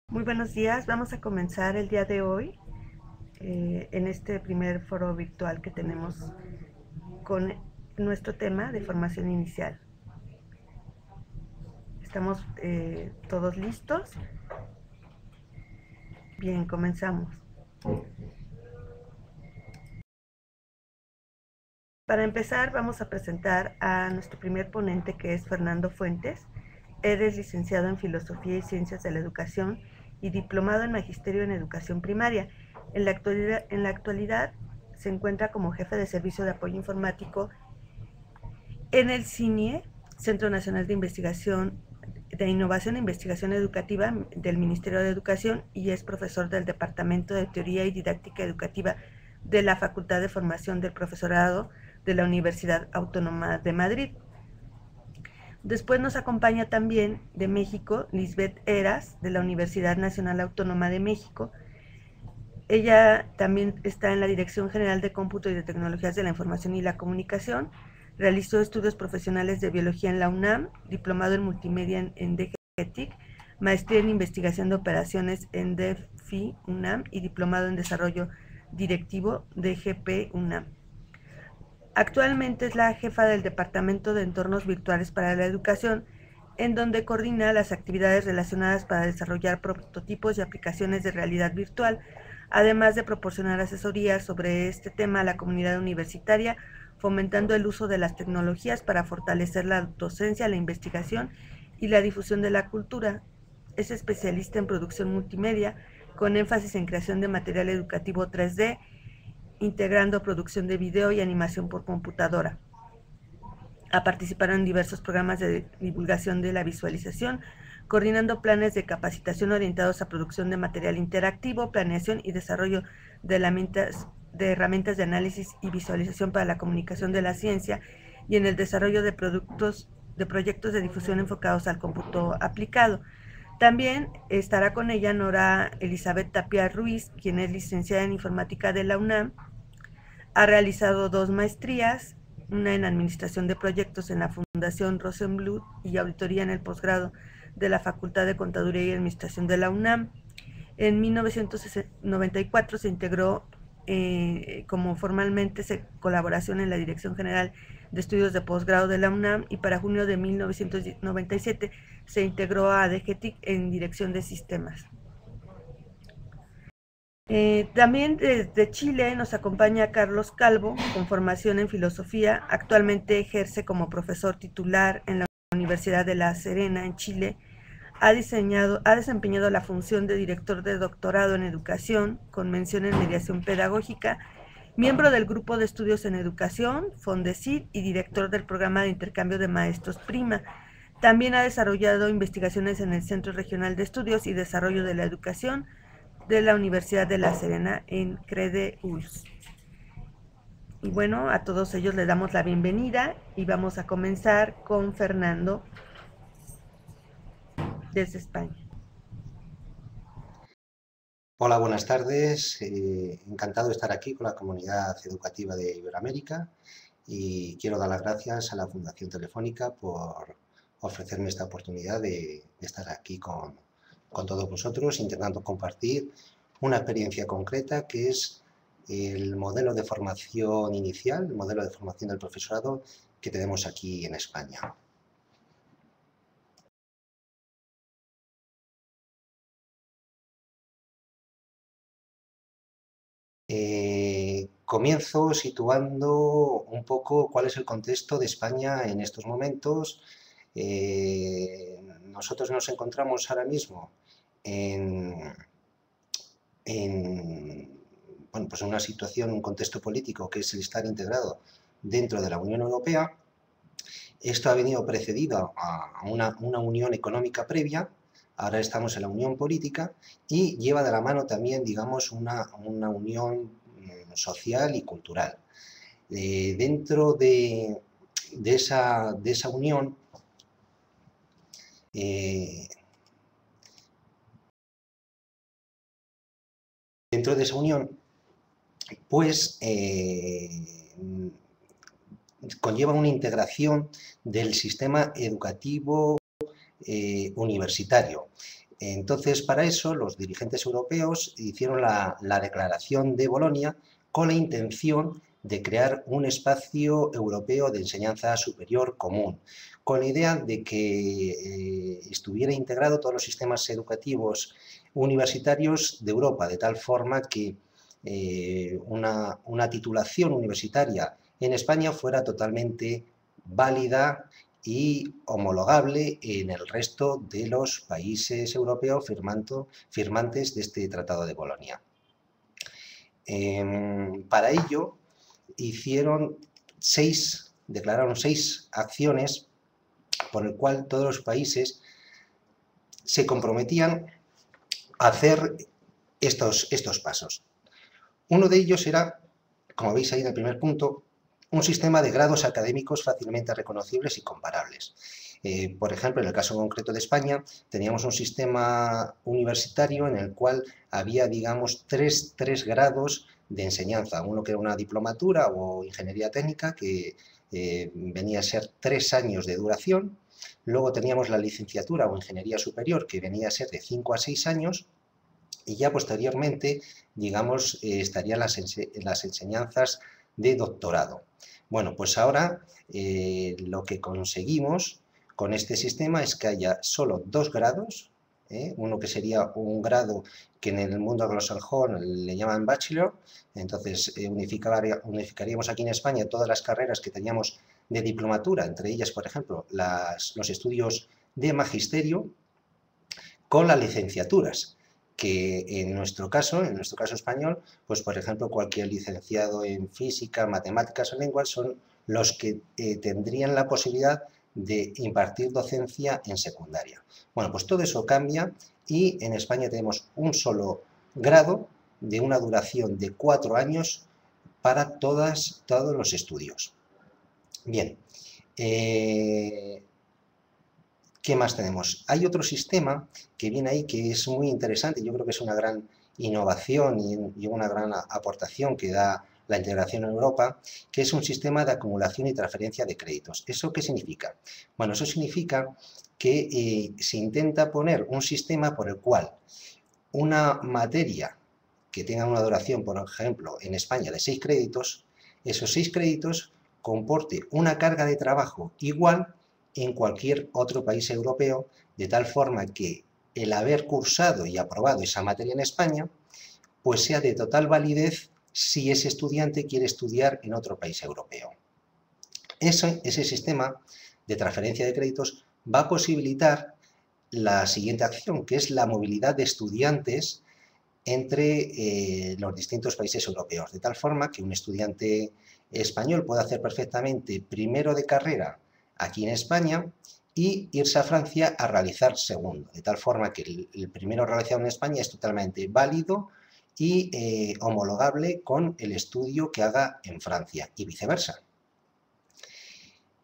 Muy buenos días, vamos a comenzar el día de hoy en este primer foro virtual que tenemos con nuestro tema de formación inicial. ¿Estamos todos listos? Bien, comenzamos. Para empezar vamos a presentar a nuestro primer ponente, que es Fernando Fuentes. Él es licenciado en Filosofía y Ciencias de la Educación y diplomado en Magisterio en Educación Primaria. En la actualidad se encuentra como jefe de Servicio de Apoyo Informático en el CINIE, Centro Nacional de Investigación de Innovación e Investigación Educativa del Ministerio de Educación, y es profesor del Departamento de Teoría y Didáctica Educativa de la Facultad de Formación del Profesorado de la Universidad Autónoma de Madrid. Después nos acompaña también de México Lisbeth Heras, de la Universidad Nacional Autónoma de México. Ella también está en la Dirección General de Cómputo y de Tecnologías de la Información y la Comunicación. Realizó estudios profesionales de biología en la UNAM, diplomado en multimedia en DGTIC, maestría en investigación de operaciones en DEFI UNAM y diplomado en desarrollo directivo DGP UNAM. Actualmente es la jefa del Departamento de Entornos Virtuales para la Educación, en donde coordina las actividades relacionadas para desarrollar prototipos y aplicaciones de realidad virtual, además de proporcionar asesorías sobre este tema a la comunidad universitaria, fomentando el uso de las tecnologías para fortalecer la docencia, la investigación y la difusión de la cultura. Es especialista en producción multimedia, con énfasis en creación de material educativo 3D, integrando producción de video y animación por computadora. Ha participado en diversos programas de divulgación de la visualización, coordinando planes de capacitación orientados a producción de material interactivo, planeación y desarrollo de herramientas de análisis y visualización para la comunicación de la ciencia, y en el desarrollo de proyectos de difusión enfocados al cómputo aplicado. También estará con ella Nora Elizabeth Tapia Ruiz, quien es licenciada en Informática de la UNAM. Ha realizado 2 maestrías, una en Administración de Proyectos en la Fundación Rosenbluth y Auditoría en el posgrado de la Facultad de Contaduría y Administración de la UNAM. En 1994 se integró como formalmente colaboración en la Dirección General de Estudios de Posgrado de la UNAM, y para junio de 1997 se integró a DGTIC en Dirección de Sistemas. También desde Chile nos acompaña Carlos Calvo, con formación en filosofía. Actualmente ejerce como profesor titular en la Universidad de La Serena, en Chile. Ha desempeñado la función de director de doctorado en educación, con mención en mediación pedagógica, miembro del Grupo de Estudios en Educación, FONDECID, y director del programa de intercambio de maestros PRIMA. También ha desarrollado investigaciones en el Centro Regional de Estudios y Desarrollo de la Educación de la Universidad de La Serena en CREDE-ULS. Y bueno, a todos ellos les damos la bienvenida y vamos a comenzar con Fernando desde España. Hola, buenas tardes. Encantado de estar aquí con la comunidad educativa de Iberoamérica, y quiero dar las gracias a la Fundación Telefónica por ofrecerme esta oportunidad de estar aquí con todos vosotros, intentando compartir una experiencia concreta que es el modelo de formación inicial, el modelo de formación del profesorado que tenemos aquí en España. Comienzo situando un poco cuál es el contexto de España en estos momentos. Nosotros nos encontramos ahora mismo bueno, pues en una situación, un contexto político que es el estar integrado dentro de la Unión Europea. Esto ha venido precedido a una unión económica previa. Ahora estamos en la unión política y lleva de la mano también, digamos, una unión social y cultural. Dentro de esa unión, pues conlleva una integración del sistema educativo universitario. Entonces, para eso, los dirigentes europeos hicieron la Declaración de Bolonia con la intención de crear un espacio europeo de enseñanza superior común, con la idea de que estuviera integrado todos los sistemas educativos universitarios de Europa, de tal forma que una titulación universitaria en España fuera totalmente válida y homologable en el resto de los países europeos firmantes de este Tratado de Bolonia. Para ello declararon seis acciones por el cual todos los países se comprometían a hacer estos pasos. Uno de ellos era, como veis ahí en el primer punto, un sistema de grados académicos fácilmente reconocibles y comparables. Por ejemplo, en el caso concreto de España, teníamos un sistema universitario en el cual había, digamos, tres grados de enseñanza. Uno que era una diplomatura o ingeniería técnica, que venía a ser 3 años de duración. Luego teníamos la licenciatura o ingeniería superior, que venía a ser de 5 a 6 años. Y ya posteriormente, digamos, estarían las enseñanzas de doctorado. Bueno, pues ahora lo que conseguimos con este sistema es que haya solo 2 grados, uno que sería un grado que en el mundo anglosajón le llaman bachelor. Entonces unificaríamos aquí en España todas las carreras que teníamos de diplomatura, entre ellas, por ejemplo, los estudios de magisterio, con las licenciaturas, que en nuestro caso español, pues por ejemplo cualquier licenciado en física, matemáticas o lenguas son los que tendrían la posibilidad de impartir docencia en secundaria. Bueno, pues todo eso cambia y en España tenemos un solo grado de una duración de 4 años para todos los estudios. Bien, ¿qué más tenemos? Hay otro sistema que viene ahí que es muy interesante, yo creo que es una gran innovación y una gran aportación que da la integración en Europa, que es un sistema de acumulación y transferencia de créditos. ¿Eso qué significa? Bueno, eso significa que se intenta poner un sistema por el cual una materia que tenga una duración, por ejemplo, en España de 6 créditos, esos 6 créditos comporte una carga de trabajo igual en cualquier otro país europeo, de tal forma que el haber cursado y aprobado esa materia en España, pues sea de total validez si ese estudiante quiere estudiar en otro país europeo. Ese sistema de transferencia de créditos va a posibilitar la siguiente acción, que es la movilidad de estudiantes entre los distintos países europeos, de tal forma que un estudiante español puede hacer perfectamente primero de carrera aquí en España y irse a Francia a realizar segundo, de tal forma que el primero realizado en España es totalmente válido y homologable con el estudio que haga en Francia y viceversa.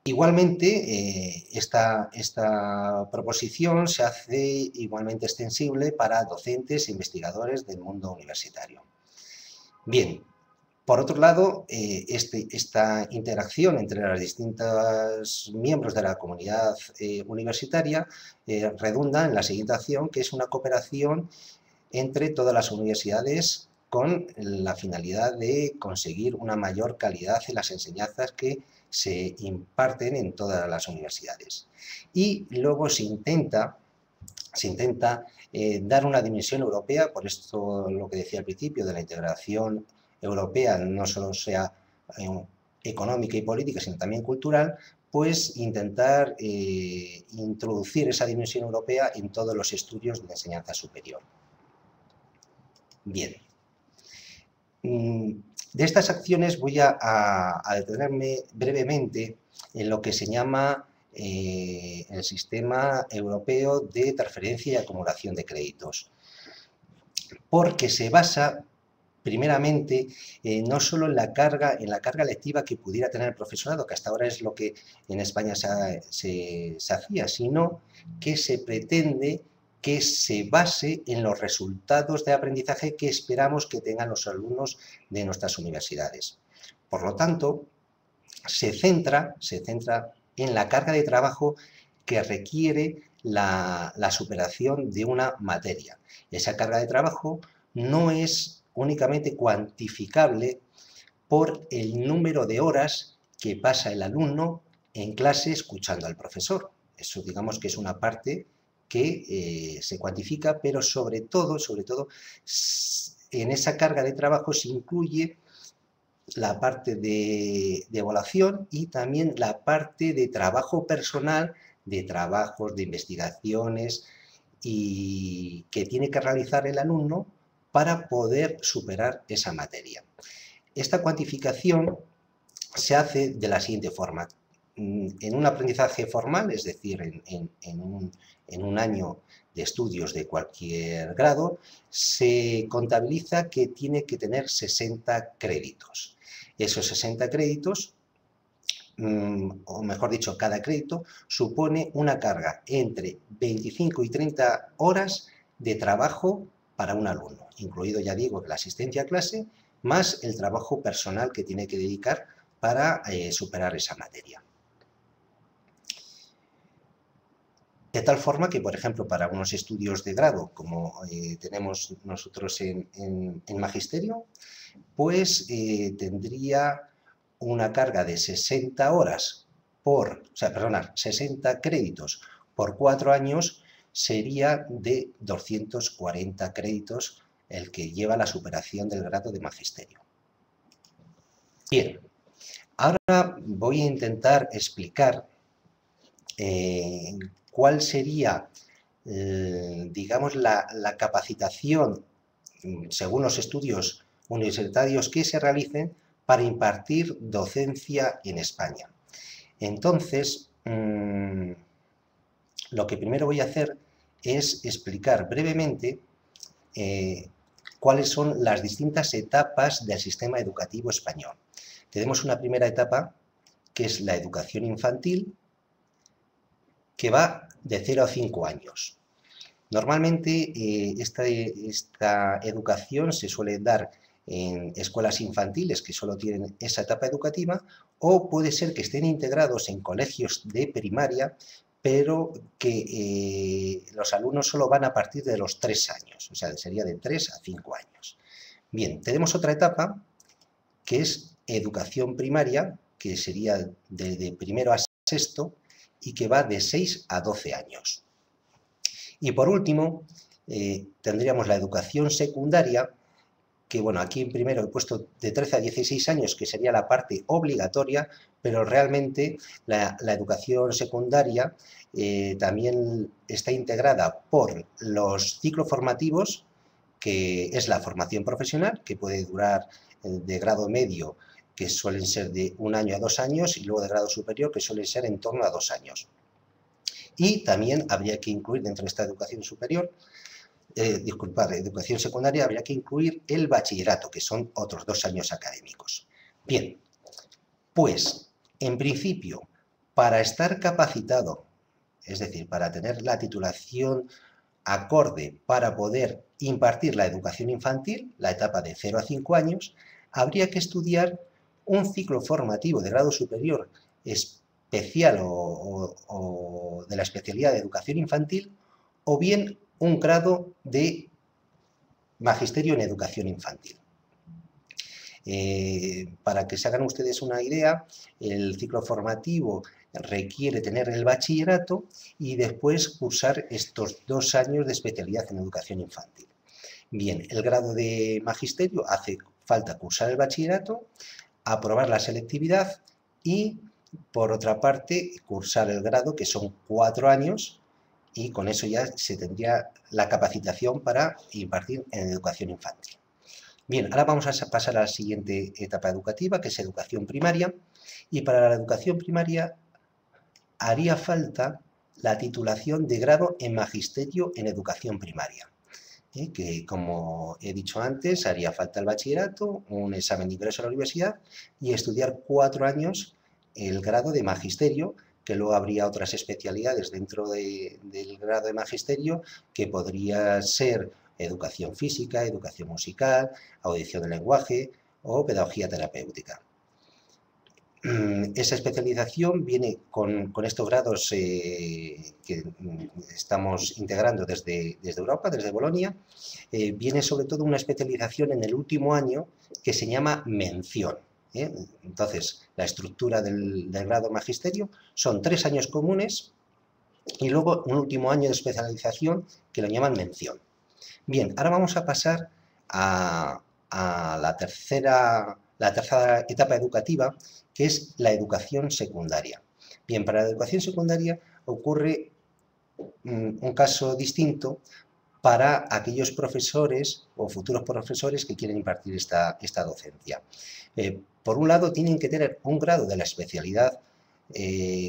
Igualmente, esta proposición se hace igualmente extensible para docentes e investigadores del mundo universitario. Bien, por otro lado, esta interacción entre los distintos miembros de la comunidad universitaria redunda en la siguiente acción, que es una cooperación entre todas las universidades con la finalidad de conseguir una mayor calidad en las enseñanzas que se imparten en todas las universidades. Y luego se intenta dar una dimensión europea, por esto lo que decía al principio de la integración europea, no solo sea económica y política, sino también cultural, pues intentar introducir esa dimensión europea en todos los estudios de enseñanza superior. Bien. De estas acciones voy a detenerme brevemente en lo que se llama el Sistema Europeo de Transferencia y Acumulación de Créditos, porque se basa primeramente no solo en la carga lectiva que pudiera tener el profesorado, que hasta ahora es lo que en España se hacía, sino que se pretende que se base en los resultados de aprendizaje que esperamos que tengan los alumnos de nuestras universidades. Por lo tanto, se centra en la carga de trabajo que requiere la superación de una materia. Esa carga de trabajo no es únicamente cuantificable por el número de horas que pasa el alumno en clase escuchando al profesor. Eso digamos que es una parte que se cuantifica, pero sobre todo, en esa carga de trabajo se incluye la parte de evaluación y también la parte de trabajo personal, de trabajos, de investigaciones y que tiene que realizar el alumno para poder superar esa materia. Esta cuantificación se hace de la siguiente forma. En un aprendizaje formal, es decir, en un año de estudios de cualquier grado, se contabiliza que tiene que tener 60 créditos. Esos 60 créditos, o mejor dicho, cada crédito, supone una carga entre 25 y 30 horas de trabajo para un alumno, incluido, ya digo, la asistencia a clase, más el trabajo personal que tiene que dedicar para superar esa materia. De tal forma que, por ejemplo, para unos estudios de grado, como tenemos nosotros en magisterio, pues tendría una carga de 60 horas 60 créditos por 4 años, sería de 240 créditos el que lleva la superación del grado de magisterio. Bien, ahora voy a intentar explicar cuál sería, digamos, la capacitación, según los estudios universitarios que se realicen, para impartir docencia en España. Entonces, lo que primero voy a hacer es explicar brevemente cuáles son las distintas etapas del sistema educativo español. Tenemos una primera etapa, que es la educación infantil, que va de 0 a 5 años. Normalmente esta educación se suele dar en escuelas infantiles que solo tienen esa etapa educativa, o puede ser que estén integrados en colegios de primaria, pero que los alumnos solo van a partir de los 3 años, o sea, sería de 3 a 5 años. Bien, tenemos otra etapa, que es educación primaria, que sería de primero a sexto, y que va de 6 a 12 años. Y por último, tendríamos la educación secundaria, que bueno, aquí en primero he puesto de 13 a 16 años, que sería la parte obligatoria, pero realmente la educación secundaria también está integrada por los ciclos formativos, que es la formación profesional, que puede durar de grado medio, que suelen ser de 1 año a 2 años, y luego de grado superior, que suelen ser en torno a 2 años. Y también habría que incluir dentro de esta educación superior, educación secundaria, habría que incluir el bachillerato, que son otros 2 años académicos. Bien, pues, en principio, para estar capacitado, es decir, para tener la titulación acorde para poder impartir la educación infantil, la etapa de 0 a 5 años, habría que estudiar un ciclo formativo de grado superior especial o de la especialidad de educación infantil, o bien un grado de magisterio en educación infantil. Para que se hagan ustedes una idea, el ciclo formativo requiere tener el bachillerato y después cursar estos 2 años de especialidad en educación infantil. Bien, el grado de magisterio hace falta cursar el bachillerato, aprobar la selectividad y, por otra parte, cursar el grado, que son 4 años, y con eso ya se tendría la capacitación para impartir en educación infantil. Bien, ahora vamos a pasar a la siguiente etapa educativa, que es educación primaria, y para la educación primaria haría falta la titulación de grado en magisterio en educación primaria, que, como he dicho antes, haría falta el bachillerato, un examen de ingreso a la universidad y estudiar 4 años el grado de magisterio, que luego habría otras especialidades dentro del grado de magisterio, que podría ser educación física, educación musical, audición del lenguaje o pedagogía terapéutica. Esa especialización viene con estos grados que estamos integrando desde Europa, desde Bolonia. Viene sobre todo una especialización en el último año que se llama mención. Entonces, la estructura del grado magisterio son 3 años comunes y luego un último año de especialización que lo llaman mención. Bien, ahora vamos a pasar a la tercera etapa educativa, que es la educación secundaria. Bien, para la educación secundaria ocurre un caso distinto para aquellos profesores o futuros profesores que quieren impartir esta docencia. Por un lado, tienen que tener un grado de la especialidad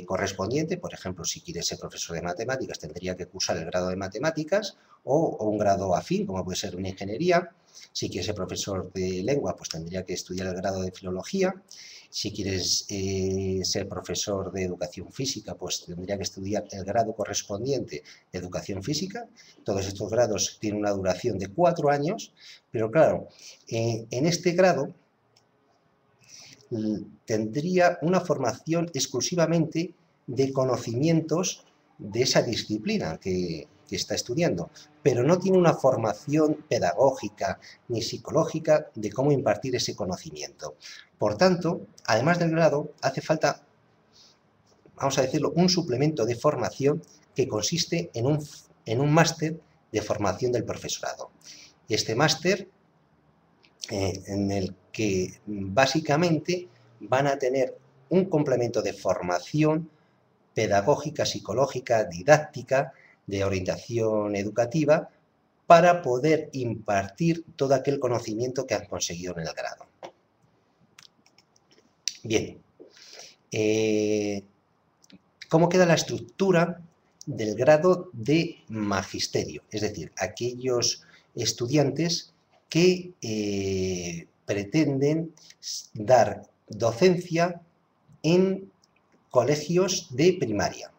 correspondiente. Por ejemplo, si quiere ser profesor de matemáticas, tendría que cursar el grado de matemáticas o un grado afín, como puede ser una ingeniería. Si quiere ser profesor de lengua, pues tendría que estudiar el grado de filología. Si quieres ser profesor de educación física, pues tendría que estudiar el grado correspondiente de educación física. Todos estos grados tienen una duración de 4 años, pero claro, en este grado tendría una formación exclusivamente de conocimientos de esa disciplina que está estudiando, pero no tiene una formación pedagógica ni psicológica de cómo impartir ese conocimiento. Por tanto, además del grado, hace falta, vamos a decirlo, un suplemento de formación que consiste en un máster de formación del profesorado. Este máster en el que básicamente van a tener un complemento de formación pedagógica, psicológica, didáctica, de orientación educativa, para poder impartir todo aquel conocimiento que han conseguido en el grado. Bien, ¿cómo queda la estructura del grado de magisterio? Es decir, aquellos estudiantes que pretenden dar docencia en colegios de primaria.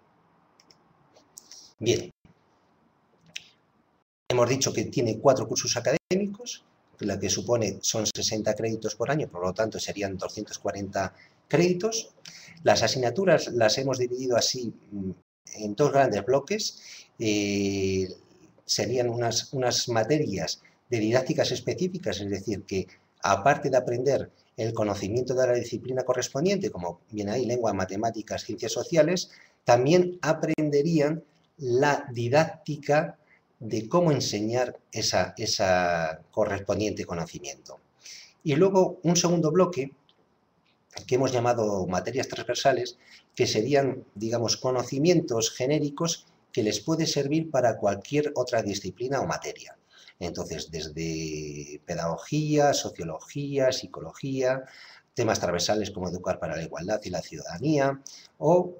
Bien, hemos dicho que tiene 4 cursos académicos, lo que supone son 60 créditos por año, por lo tanto serían 240 créditos. Las asignaturas las hemos dividido así en 2 grandes bloques. Serían unas materias de didácticas específicas, es decir, que aparte de aprender el conocimiento de la disciplina correspondiente, como viene ahí, lengua, matemáticas, ciencias sociales, también aprenderían la didáctica de cómo enseñar esa correspondiente conocimiento. Y luego un segundo bloque que hemos llamado materias transversales, que serían, digamos, conocimientos genéricos que les puede servir para cualquier otra disciplina o materia. Entonces, desde pedagogía, sociología, psicología, temas transversales como educar para la igualdad y la ciudadanía, o,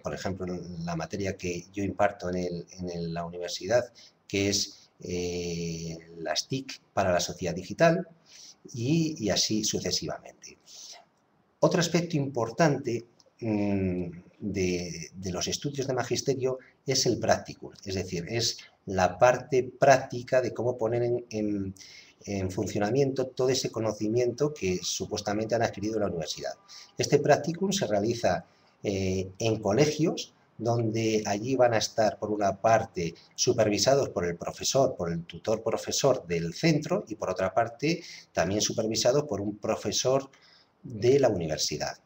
por ejemplo, la materia que yo imparto en la universidad, que es las TIC para la sociedad digital, y así sucesivamente. Otro aspecto importante de los estudios de magisterio es el practicum, es decir, es la parte práctica de cómo poner en funcionamiento todo ese conocimiento que supuestamente han adquirido en la universidad. Este practicum se realiza en colegios, donde allí van a estar, por una parte, supervisados por el profesor, por el tutor profesor del centro, y por otra parte, también supervisados por un profesor de la universidad.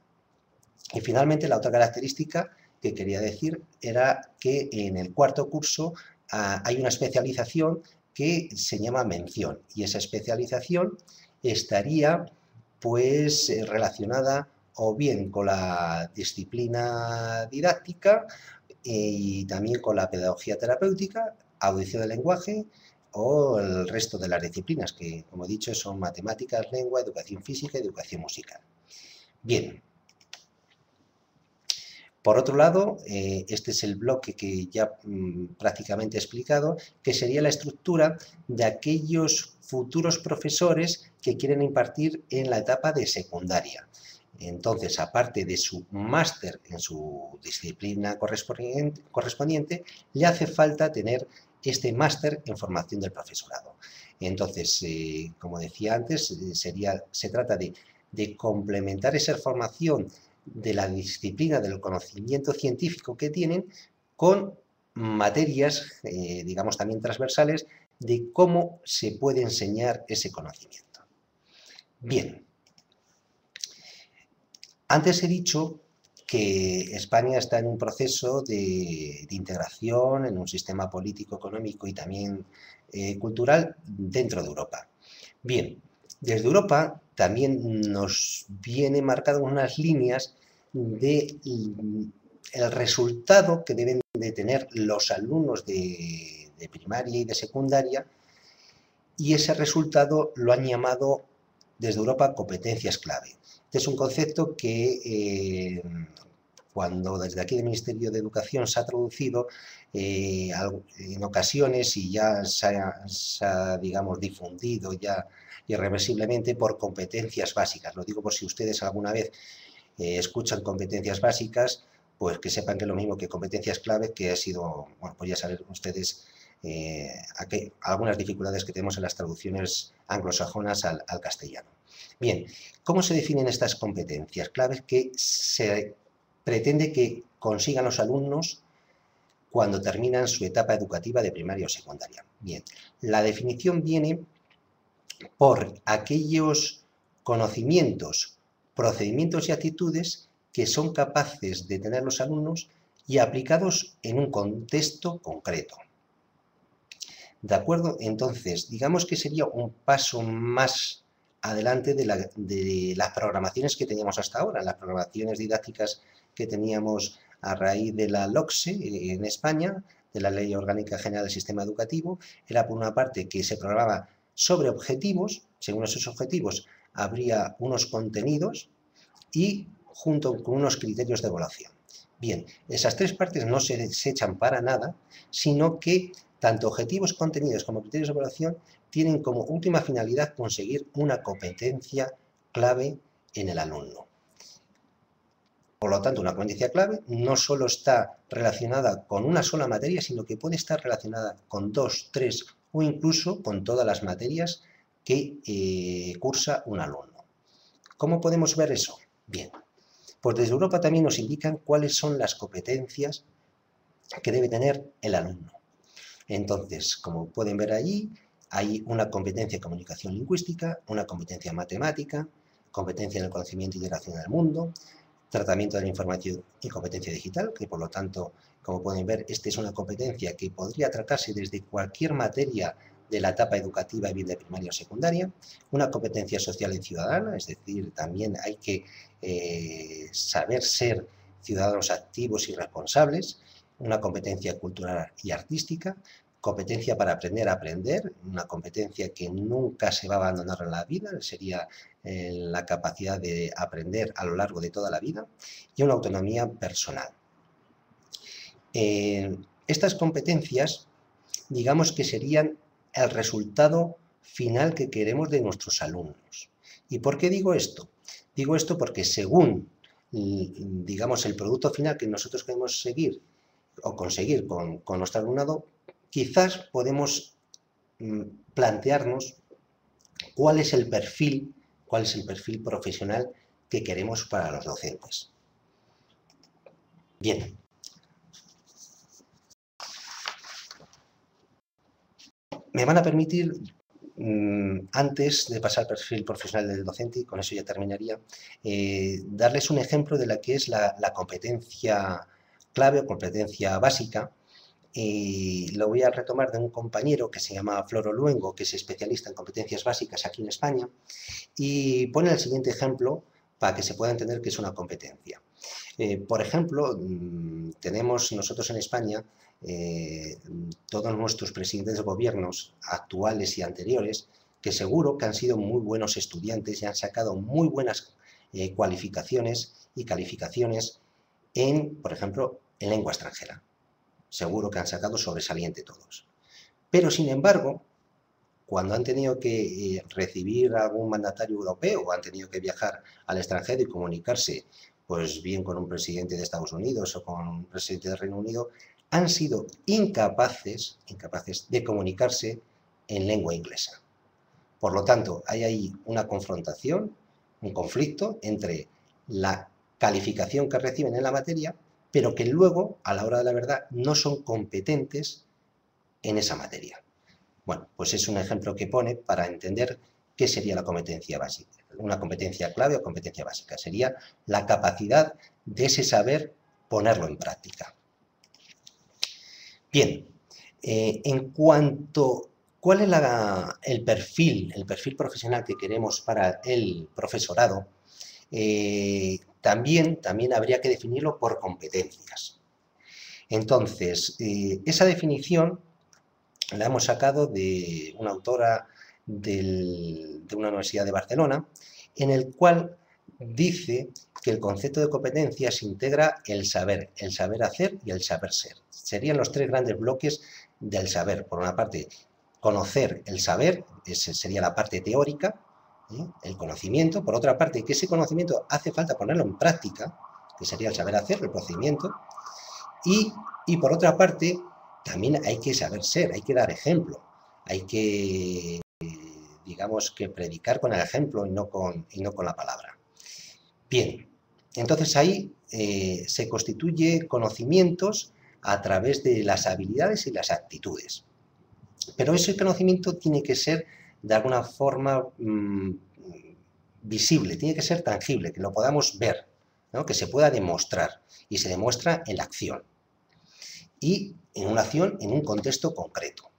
Y finalmente, la otra característica que quería decir era que en el 4º curso hay una especialización que se llama mención, y esa especialización estaría pues relacionada o bien con la disciplina didáctica y también con la pedagogía terapéutica, audición del lenguaje o el resto de las disciplinas que, como he dicho, son matemáticas, lengua, educación física y educación musical. Bien. Por otro lado, este es el bloque que ya prácticamente he explicado, que sería la estructura de aquellos futuros profesores que quieren impartir en la etapa de secundaria. Entonces, aparte de su máster en su disciplina correspondiente, le hace falta tener este máster en formación del profesorado. Entonces, como decía antes, se trata de de complementar esa formación de la disciplina del conocimiento científico que tienen con materias, digamos, también transversales, de cómo se puede enseñar ese conocimiento. Bien, antes he dicho que España está en un proceso de integración en un sistema político, económico y también cultural dentro de Europa. Bien, desde Europa también nos vienen marcadas unas líneas del resultado que deben de tener los alumnos de primaria y de secundaria, y ese resultado lo han llamado desde Europa competencias clave. Este es un concepto que cuando desde aquí del Ministerio de Educación se ha traducido en ocasiones y ya se ha, digamos, difundido ya irreversiblemente por competencias básicas. Lo digo por si ustedes alguna vez escuchan competencias básicas, pues que sepan que es lo mismo que competencias clave, que ha sido, bueno, pues ya saben ustedes algunas dificultades que tenemos en las traducciones anglosajonas al castellano. Bien, ¿cómo se definen estas competencias claves que se pretende que consigan los alumnos cuando terminan su etapa educativa de primaria o secundaria? Bien, la definición viene por aquellos conocimientos, procedimientos y actitudes que son capaces de tener los alumnos y aplicados en un contexto concreto. ¿De acuerdo? Entonces, digamos que sería un paso más adelante de las programaciones que teníamos hasta ahora, las programaciones didácticas que teníamos a raíz de la LOCSE en España, de la Ley Orgánica General del Sistema Educativo. Era por una parte que se programaba sobre objetivos, según esos objetivos habría unos contenidos y junto con unos criterios de evaluación. Bien, esas tres partes no se desechan para nada, sino que tanto objetivos, contenidos como criterios de evaluación tienen como última finalidad conseguir una competencia clave en el alumno. Por lo tanto, una competencia clave no solo está relacionada con una sola materia, sino que puede estar relacionada con 2, 3 o incluso con todas las materias que cursa un alumno. ¿Cómo podemos ver eso? Bien, pues desde Europa también nos indican cuáles son las competencias que debe tener el alumno. Entonces, como pueden ver allí, hay una competencia de comunicación lingüística, una competencia matemática, competencia en el conocimiento y interacción del mundo, tratamiento de la información y competencia digital, que por lo tanto, como pueden ver, esta es una competencia que podría tratarse desde cualquier materia de la etapa educativa, bien de primaria o secundaria, una competencia social y ciudadana, es decir, también hay que saber ser ciudadanos activos y responsables, una competencia cultural y artística, competencia para aprender a aprender, una competencia que nunca se va a abandonar en la vida, sería la capacidad de aprender a lo largo de toda la vida, y una autonomía personal. Estas competencias, digamos que serían el resultado final que queremos de nuestros alumnos. ¿Y por qué digo esto? Digo esto porque según, digamos, el producto final que nosotros queremos seguir o conseguir con nuestro alumnado, quizás podemos plantearnos cuál es el perfil profesional que queremos para los docentes. Bien. Me van a permitir, antes de pasar al perfil profesional del docente, y con eso ya terminaría, darles un ejemplo de la que es la competencia clave o competencia básica. Y lo voy a retomar de un compañero que se llama Floro Luengo, que es especialista en competencias básicas aquí en España, y pone el siguiente ejemplo para que se pueda entender qué es una competencia. Por ejemplo, tenemos nosotros en España todos nuestros presidentes de gobiernos actuales y anteriores, que seguro que han sido muy buenos estudiantes y han sacado muy buenas cualificaciones y calificaciones en, por ejemplo, en lengua extranjera. Seguro que han sacado sobresaliente todos. Pero, sin embargo, cuando han tenido que recibir a algún mandatario europeo o han tenido que viajar al extranjero y comunicarse, pues bien con un presidente de Estados Unidos o con un presidente del Reino Unido, han sido incapaces de comunicarse en lengua inglesa. Por lo tanto, hay ahí una confrontación un conflicto entre la calificación que reciben en la materia, pero que luego, a la hora de la verdad, no son competentes en esa materia. Bueno, pues es un ejemplo que pone para entender qué sería la competencia básica. Una competencia clave o competencia básica sería la capacidad de ese saber ponerlo en práctica. Bien, en cuanto ¿cuál es el perfil profesional que queremos para el profesorado? También habría que definirlo por competencias. Entonces, esa definición la hemos sacado de una autora de una universidad de Barcelona, en el cual dice que el concepto de competencias integra el saber hacer y el saber ser. Serían los tres grandes bloques del saber. Por una parte, conocer el saber, esa sería la parte teórica, el conocimiento. Por otra parte, que ese conocimiento hace falta ponerlo en práctica, que sería el saber hacer, el procedimiento. Y por otra parte, también hay que saber ser, hay que dar ejemplo, hay que, digamos, que predicar con el ejemplo y no con la palabra. Bien, entonces ahí se constituye conocimientos a través de las habilidades y las actitudes. Pero ese conocimiento tiene que ser de alguna forma visible, tiene que ser tangible, que lo podamos ver, ¿no? Que se pueda demostrar, y se demuestra en la acción. Y en una acción en un contexto concreto.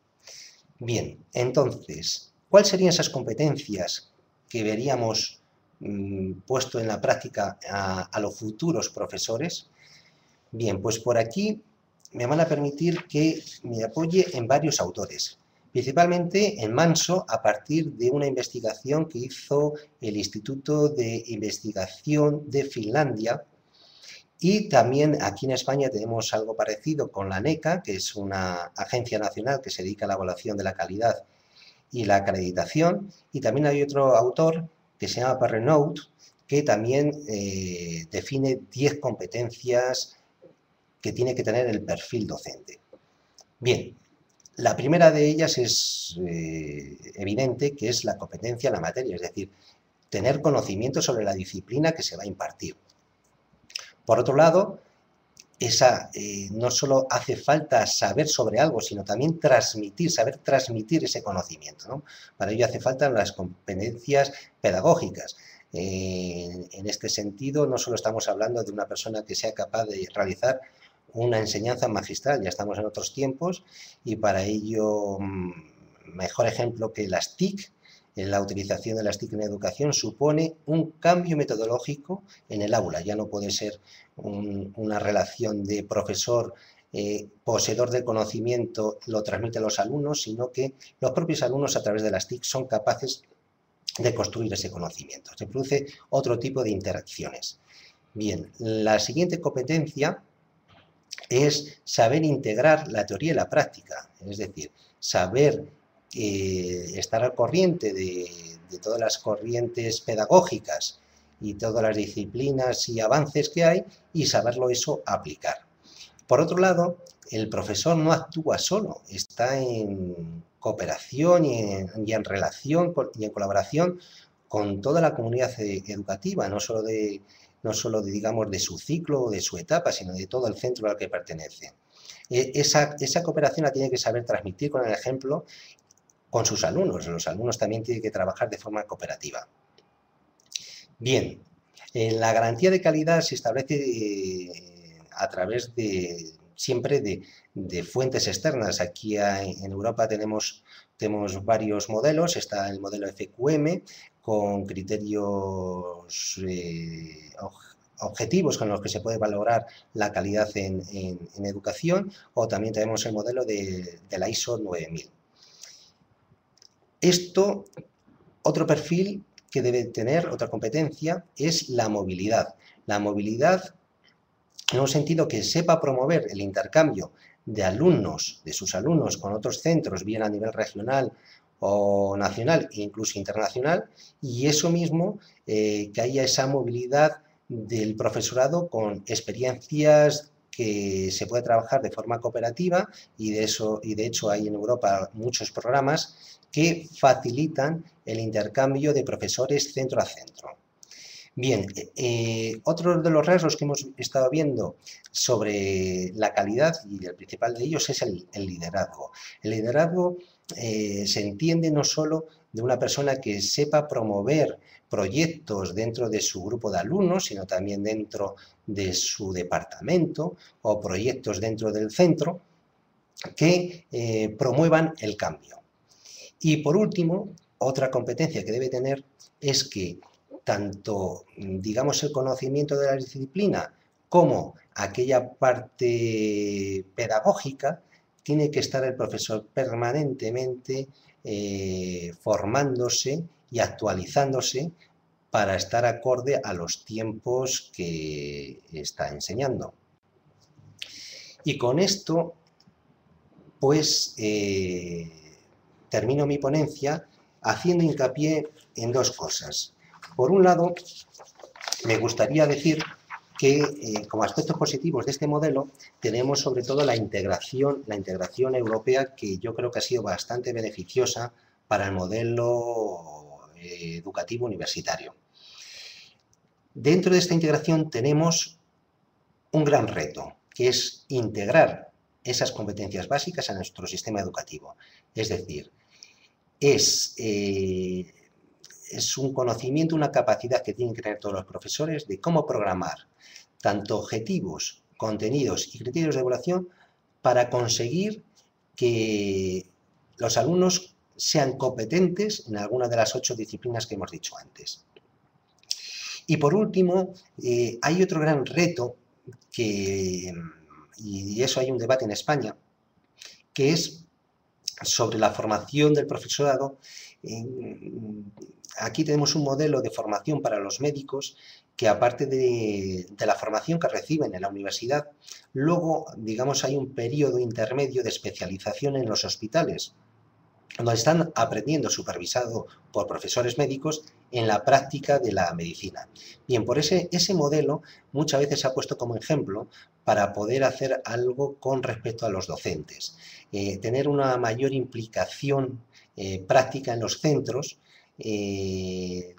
Bien, entonces, ¿cuáles serían esas competencias que veríamos puesto en la práctica a los futuros profesores? Bien, pues por aquí me van a permitir que me apoye en varios autores, principalmente en Manso, a partir de una investigación que hizo el Instituto de Investigación de Finlandia. Y también aquí en España tenemos algo parecido con la NECA, que es una agencia nacional que se dedica a la evaluación de la calidad y la acreditación. Y también hay otro autor que se llama Perrenoud, que también define 10 competencias que tiene que tener el perfil docente. Bien, la primera de ellas es evidente, que es la competencia en la materia, es decir, tener conocimiento sobre la disciplina que se va a impartir. Por otro lado, no solo hace falta saber sobre algo, sino también saber transmitir ese conocimiento, ¿no? Para ello hace falta las competencias pedagógicas. En este sentido, no solo estamos hablando de una persona que sea capaz de realizar una enseñanza magistral, ya estamos en otros tiempos, y para ello, mejor ejemplo que las TIC, la utilización de las TIC en educación supone un cambio metodológico en el aula. Ya no puede ser una relación de profesor poseedor del conocimiento, lo transmite a los alumnos, sino que los propios alumnos a través de las TIC son capaces de construir ese conocimiento. Se produce otro tipo de interacciones. Bien, la siguiente competencia es saber integrar la teoría y la práctica, es decir, saber estar al corriente de todas las corrientes pedagógicas y todas las disciplinas y avances que hay, y saberlo eso aplicar. Por otro lado, el profesor no actúa solo, está en cooperación y en relación y en colaboración con toda la comunidad educativa, no solo digamos, de su ciclo o de su etapa, sino de todo el centro al que pertenece. Esa cooperación la tiene que saber transmitir con el ejemplo con sus alumnos. Los alumnos también tienen que trabajar de forma cooperativa. Bien, la garantía de calidad se establece a través siempre de fuentes externas. Aquí en Europa tenemos varios modelos. Está el modelo FQM, con criterios objetivos con los que se puede valorar la calidad en educación, o también tenemos el modelo de la ISO 9000. Otro perfil que debe tener, otra competencia, es la movilidad. La movilidad en un sentido que sepa promover el intercambio de alumnos, de sus alumnos con otros centros, bien a nivel regional o nacional e incluso internacional, y eso mismo, que haya esa movilidad del profesorado con experiencias que se puede trabajar de forma cooperativa, y de hecho hay en Europa muchos programas que facilitan el intercambio de profesores centro a centro. Bien, otro de los rasgos que hemos estado viendo sobre la calidad, y el principal de ellos es el liderazgo. El liderazgo se entiende no solo de una persona que sepa promover proyectos dentro de su grupo de alumnos, sino también dentro de su departamento o proyectos dentro del centro que promuevan el cambio. Y por último, otra competencia que debe tener es que tanto, digamos, el conocimiento de la disciplina como aquella parte pedagógica, tiene que estar el profesor permanentemente formándose y actualizándose para estar acorde a los tiempos que está enseñando. Y con esto, pues, termino mi ponencia haciendo hincapié en dos cosas. Por un lado, me gustaría decir que como aspectos positivos de este modelo tenemos sobre todo la integración europea, que yo creo que ha sido bastante beneficiosa para el modelo educativo universitario. Dentro de esta integración tenemos un gran reto, que es integrar esas competencias básicas a nuestro sistema educativo. Es decir, es un conocimiento, una capacidad que tienen que tener todos los profesores de cómo programar tanto objetivos, contenidos y criterios de evaluación para conseguir que los alumnos sean competentes en alguna de las 8 disciplinas que hemos dicho antes. Y por último, hay otro gran reto, y eso hay un debate en España, que es sobre la formación del profesorado. Aquí tenemos un modelo de formación para los médicos que, aparte de la formación que reciben en la universidad, luego, digamos, hay un periodo intermedio de especialización en los hospitales, donde están aprendiendo, supervisado por profesores médicos, en la práctica de la medicina. Bien, por ese modelo muchas veces se ha puesto como ejemplo para poder hacer algo con respecto a los docentes. Tener una mayor implicación práctica en los centros,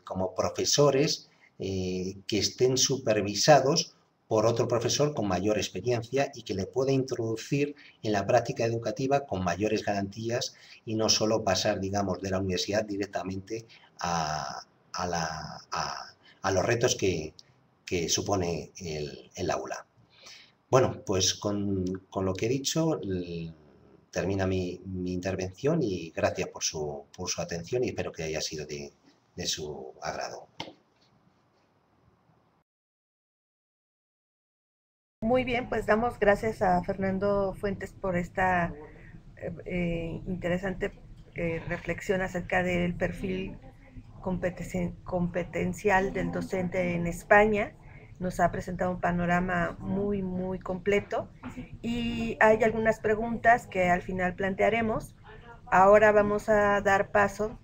como profesores que estén supervisados por otro profesor con mayor experiencia y que le pueda introducir en la práctica educativa con mayores garantías y no solo pasar, digamos, de la universidad directamente a los retos que supone el aula. Bueno, pues con lo que he dicho termina mi intervención, y gracias por su atención, y espero que haya sido de su agrado. Muy bien, pues damos gracias a Fernando Fuentes por esta interesante reflexión acerca del perfil competencial del docente en España. Nos ha presentado un panorama muy, muy completo y hay algunas preguntas que al final plantearemos. Ahora vamos a dar paso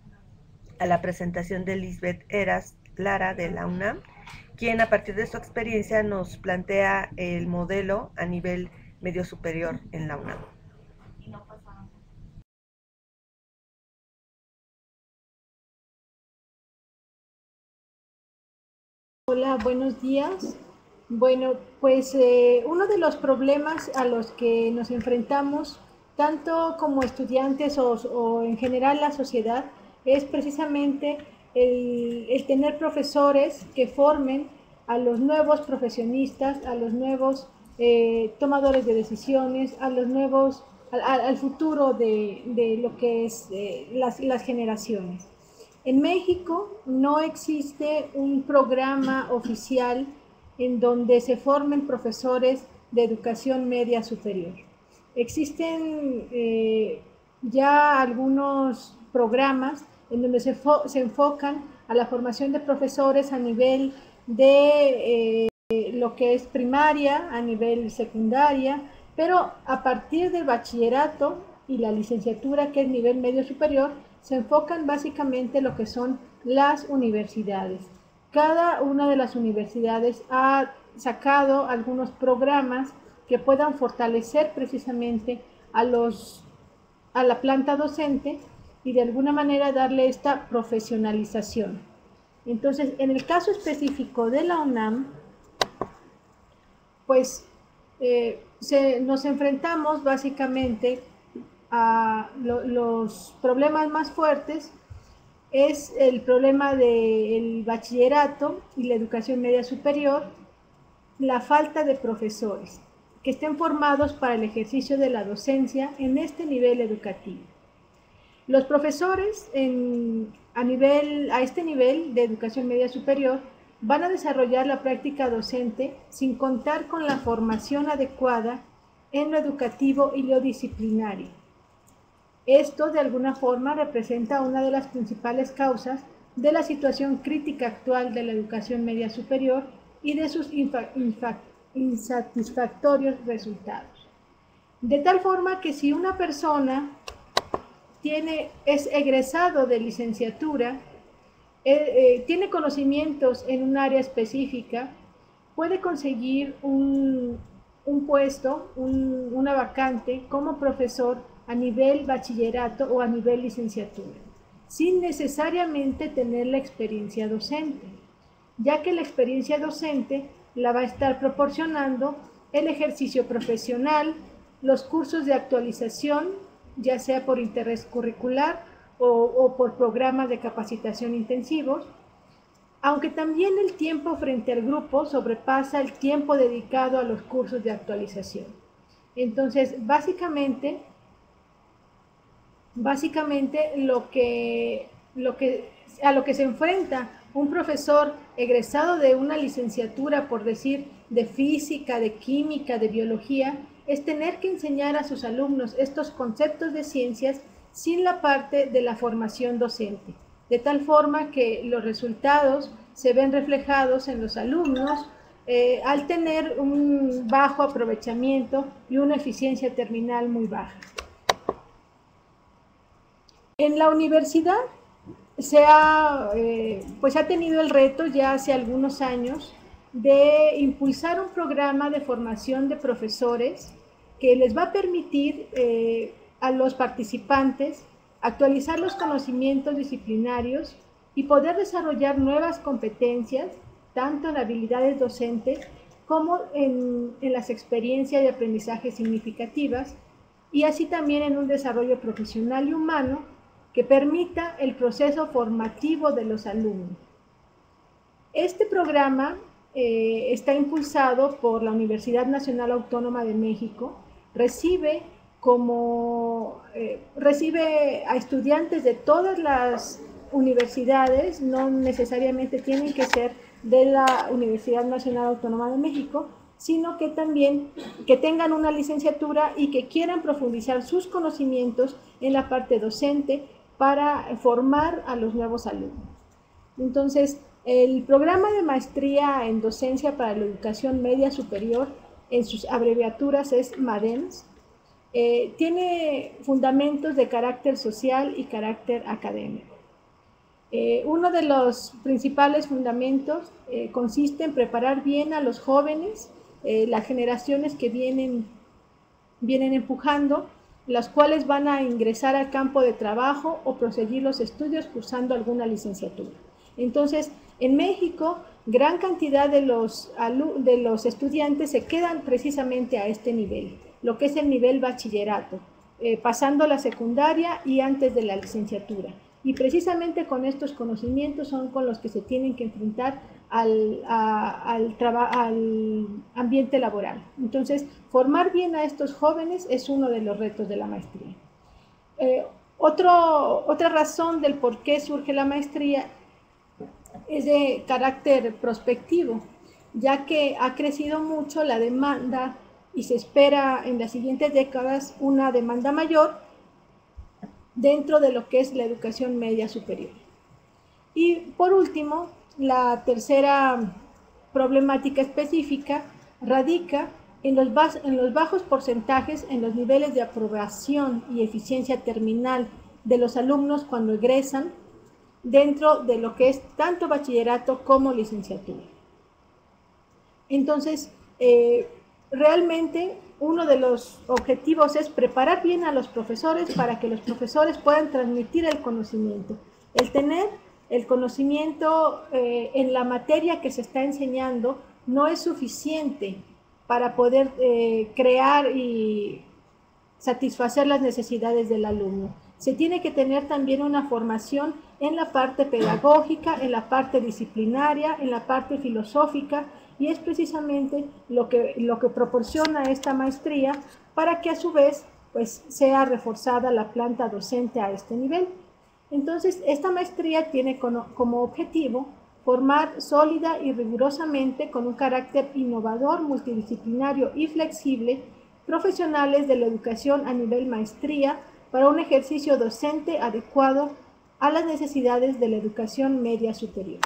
a la presentación de Lisbeth Heras Lara de la UNAM, quien a partir de su experiencia nos plantea el modelo a nivel medio superior en la UNAM. Hola, buenos días. Bueno, pues uno de los problemas a los que nos enfrentamos, tanto como estudiantes o en general la sociedad, es precisamente el tener profesores que formen a los nuevos profesionistas, a los nuevos tomadores de decisiones, a los nuevos, al futuro de lo que es las generaciones. En México no existe un programa oficial en donde se formen profesores de educación media superior. Existen ya algunos programas en donde se enfocan a la formación de profesores a nivel de lo que es primaria, a nivel secundaria, pero a partir del bachillerato y la licenciatura, que es nivel medio superior, se enfocan básicamente en lo que son las universidades. Cada una de las universidades ha sacado algunos programas que puedan fortalecer precisamente a la planta docente y de alguna manera darle esta profesionalización. Entonces, en el caso específico de la UNAM, pues nos enfrentamos básicamente a los problemas más fuertes. Es el problema del bachillerato y la educación media superior, la falta de profesores que estén formados para el ejercicio de la docencia en este nivel educativo. Los profesores a este nivel de educación media superior van a desarrollar la práctica docente sin contar con la formación adecuada en lo educativo y lo disciplinario. Esto, de alguna forma, representa una de las principales causas de la situación crítica actual de la educación media superior y de sus insatisfactorios resultados. De tal forma que si una persona es egresado de licenciatura, tiene conocimientos en un área específica, puede conseguir un puesto, una vacante como profesor a nivel bachillerato o a nivel licenciatura, sin necesariamente tener la experiencia docente, ya que la experiencia docente la va a estar proporcionando el ejercicio profesional, los cursos de actualización, ya sea por interés curricular o por programas de capacitación intensivos, aunque también el tiempo frente al grupo sobrepasa el tiempo dedicado a los cursos de actualización. Entonces, básicamente a lo que se enfrenta un profesor egresado de una licenciatura, por decir, de física, de química, de biología, es tener que enseñar a sus alumnos estos conceptos de ciencias sin la parte de la formación docente, de tal forma que los resultados se ven reflejados en los alumnos al tener un bajo aprovechamiento y una eficiencia terminal muy baja. En la universidad se ha tenido el reto ya hace algunos años de impulsar un programa de formación de profesores que les va a permitir a los participantes actualizar los conocimientos disciplinarios y poder desarrollar nuevas competencias, tanto en habilidades docentes como en las experiencias de aprendizaje significativas, y así también en un desarrollo profesional y humano que permita el proceso formativo de los alumnos. Este programa está impulsado por la Universidad Nacional Autónoma de México, recibe a estudiantes de todas las universidades, no necesariamente tienen que ser de la Universidad Nacional Autónoma de México, sino que también que tengan una licenciatura y que quieran profundizar sus conocimientos en la parte docente para formar a los nuevos alumnos. Entonces, el programa de maestría en docencia para la educación media superior, en sus abreviaturas es MADEMS, tiene fundamentos de carácter social y carácter académico. Uno de los principales fundamentos consiste en preparar bien a los jóvenes, las generaciones que vienen empujando, las cuales van a ingresar al campo de trabajo o proseguir los estudios cursando alguna licenciatura. Entonces, en México, gran cantidad de los estudiantes se quedan precisamente a este nivel, lo que es el nivel bachillerato, pasando la secundaria y antes de la licenciatura. Y precisamente con estos conocimientos son con los que se tienen que enfrentar al ambiente laboral. Entonces, formar bien a estos jóvenes es uno de los retos de la maestría. Otra razón del por qué surge la maestría es de carácter prospectivo, ya que ha crecido mucho la demanda y se espera en las siguientes décadas una demanda mayor dentro de lo que es la educación media superior. Y por último, la tercera problemática específica radica en los bajos porcentajes en los niveles de aprobación y eficiencia terminal de los alumnos cuando egresan dentro de lo que es tanto bachillerato como licenciatura. Entonces, realmente uno de los objetivos es preparar bien a los profesores para que los profesores puedan transmitir el conocimiento, el tener el conocimiento en la materia que se está enseñando no es suficiente para poder crear y satisfacer las necesidades del alumno. Se tiene que tener también una formación en la parte pedagógica, en la parte disciplinaria, en la parte filosófica, y es precisamente lo que proporciona esta maestría para que a su vez pues, sea reforzada la planta docente a este nivel. Entonces, esta maestría tiene como objetivo formar sólida y rigurosamente, con un carácter innovador, multidisciplinario y flexible, profesionales de la educación a nivel maestría para un ejercicio docente adecuado a las necesidades de la educación media superior.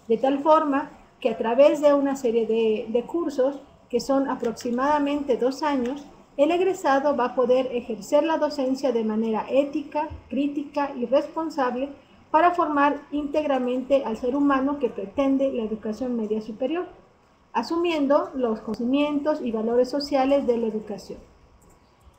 De tal forma que a través de una serie de cursos, que son aproximadamente 2 años, el egresado va a poder ejercer la docencia de manera ética, crítica y responsable para formar íntegramente al ser humano que pretende la educación media superior, asumiendo los conocimientos y valores sociales de la educación.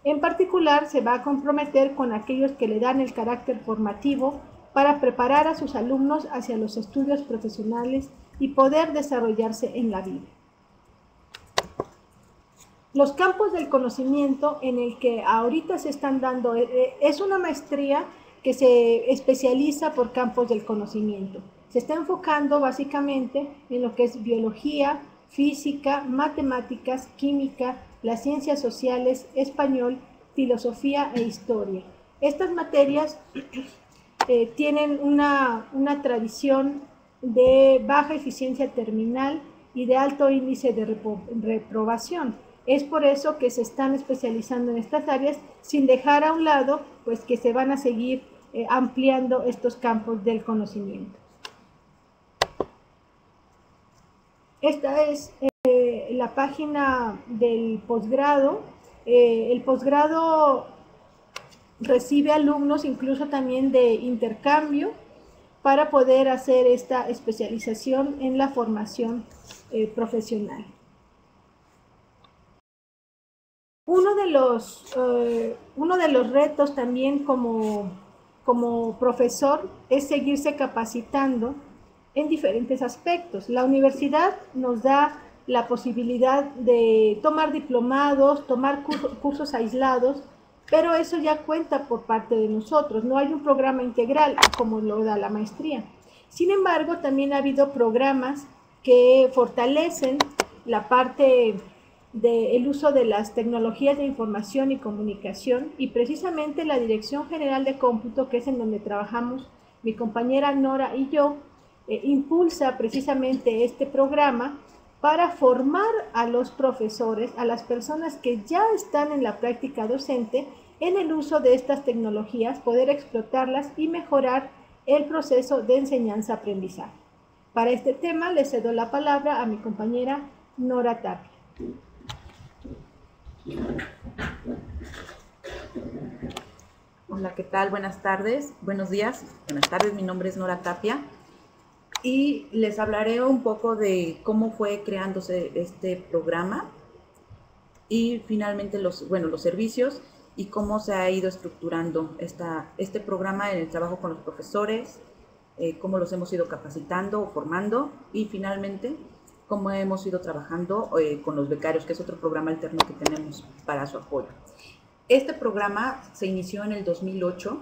En particular, se va a comprometer con aquellos que le dan el carácter formativo para preparar a sus alumnos hacia los estudios profesionales y poder desarrollarse en la vida. Los campos del conocimiento en el que ahorita se están dando es una maestría que se especializa por campos del conocimiento. Se está enfocando básicamente en lo que es biología, física, matemáticas, química, las ciencias sociales, español, filosofía e historia. Estas materias tienen una tradición de baja eficiencia terminal y de alto índice de reprobación. Es por eso que se están especializando en estas áreas, sin dejar a un lado pues, que se van a seguir ampliando estos campos del conocimiento. Esta es la página del posgrado. El posgrado recibe alumnos incluso también de intercambio para poder hacer esta especialización en la formación profesional. Uno de los retos también como profesor es seguirse capacitando en diferentes aspectos. La universidad nos da la posibilidad de tomar diplomados, tomar cursos aislados, pero eso ya cuenta por parte de nosotros. No hay un programa integral como lo da la maestría. Sin embargo, también ha habido programas que fortalecen la parte del uso de las tecnologías de información y comunicación, y precisamente la Dirección General de Cómputo, que es en donde trabajamos mi compañera Nora y yo, impulsa precisamente este programa para formar a los profesores, a las personas que ya están en la práctica docente, en el uso de estas tecnologías, poder explotarlas y mejorar el proceso de enseñanza-aprendizaje. Para este tema le cedo la palabra a mi compañera Nora Tapia. Hola, ¿qué tal? Buenas tardes, buenos días, buenas tardes. Mi nombre es Nora Tapia y les hablaré un poco de cómo fue creándose este programa y finalmente los servicios y cómo se ha ido estructurando este programa en el trabajo con los profesores, cómo los hemos ido capacitando o formando, y finalmente cómo hemos ido trabajando con los becarios, que es otro programa alterno que tenemos para su apoyo. Este programa se inició en el 2008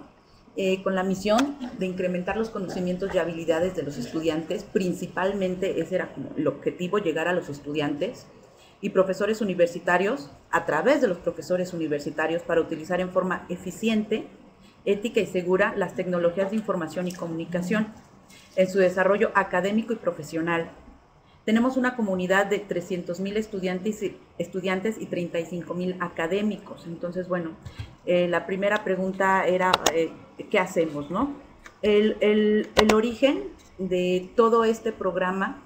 con la misión de incrementar los conocimientos y habilidades de los estudiantes. Principalmente ese era como el objetivo, llegar a los estudiantes y profesores universitarios, a través de los profesores universitarios, para utilizar en forma eficiente, ética y segura las tecnologías de información y comunicación en su desarrollo académico y profesional. Tenemos una comunidad de 300,000 estudiantes y 35,000 académicos. Entonces, bueno, la primera pregunta era, ¿qué hacemos, no? El origen de todo este programa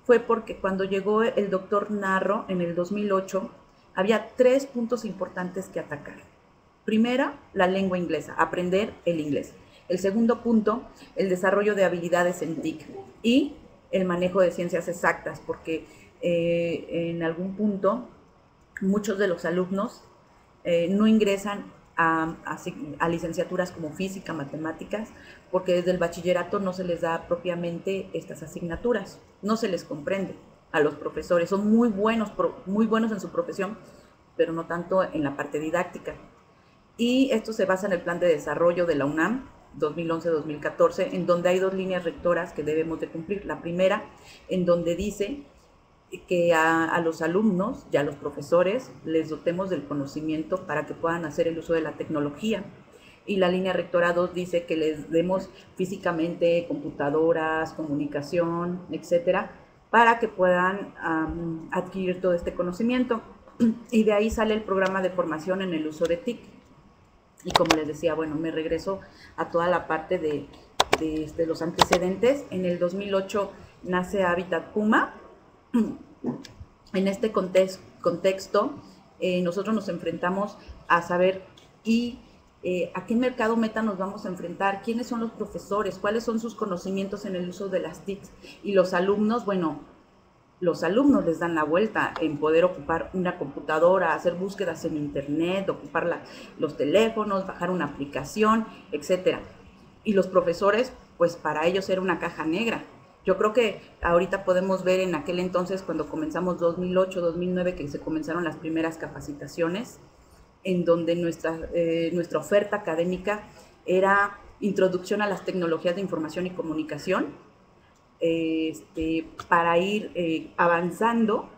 fue porque cuando llegó el doctor Narro en el 2008, había 3 puntos importantes que atacar. Primera, la lengua inglesa, aprender el inglés. El segundo punto, el desarrollo de habilidades en TIC y el manejo de ciencias exactas, porque en algún punto muchos de los alumnos no ingresan a licenciaturas como física, matemáticas, porque desde el bachillerato no se les da propiamente estas asignaturas, no se les comprende a los profesores. Son muy buenos en su profesión, pero no tanto en la parte didáctica. Y esto se basa en el plan de desarrollo de la UNAM 2011-2014, en donde hay 2 líneas rectoras que debemos de cumplir. La primera, en donde dice que a los alumnos y a los profesores les dotemos del conocimiento para que puedan hacer el uso de la tecnología. Y la línea rectora 2 dice que les demos físicamente computadoras, comunicación, etcétera, para que puedan adquirir todo este conocimiento. Y de ahí sale el programa de formación en el uso de TIC. Y como les decía, bueno, me regreso a toda la parte de los antecedentes. En el 2008 nace Hábitat Puma. En este contexto, nosotros nos enfrentamos a saber a qué mercado meta nos vamos a enfrentar, quiénes son los profesores, cuáles son sus conocimientos en el uso de las TICs. Y los alumnos, bueno, los alumnos les dan la vuelta en poder ocupar una computadora, hacer búsquedas en internet, ocupar los teléfonos, bajar una aplicación, etcétera. Y los profesores, pues para ellos era una caja negra. Yo creo que ahorita podemos ver en aquel entonces, cuando comenzamos 2008, 2009, que se comenzaron las primeras capacitaciones, en donde nuestra oferta académica era introducción a las tecnologías de información y comunicación, para ir avanzando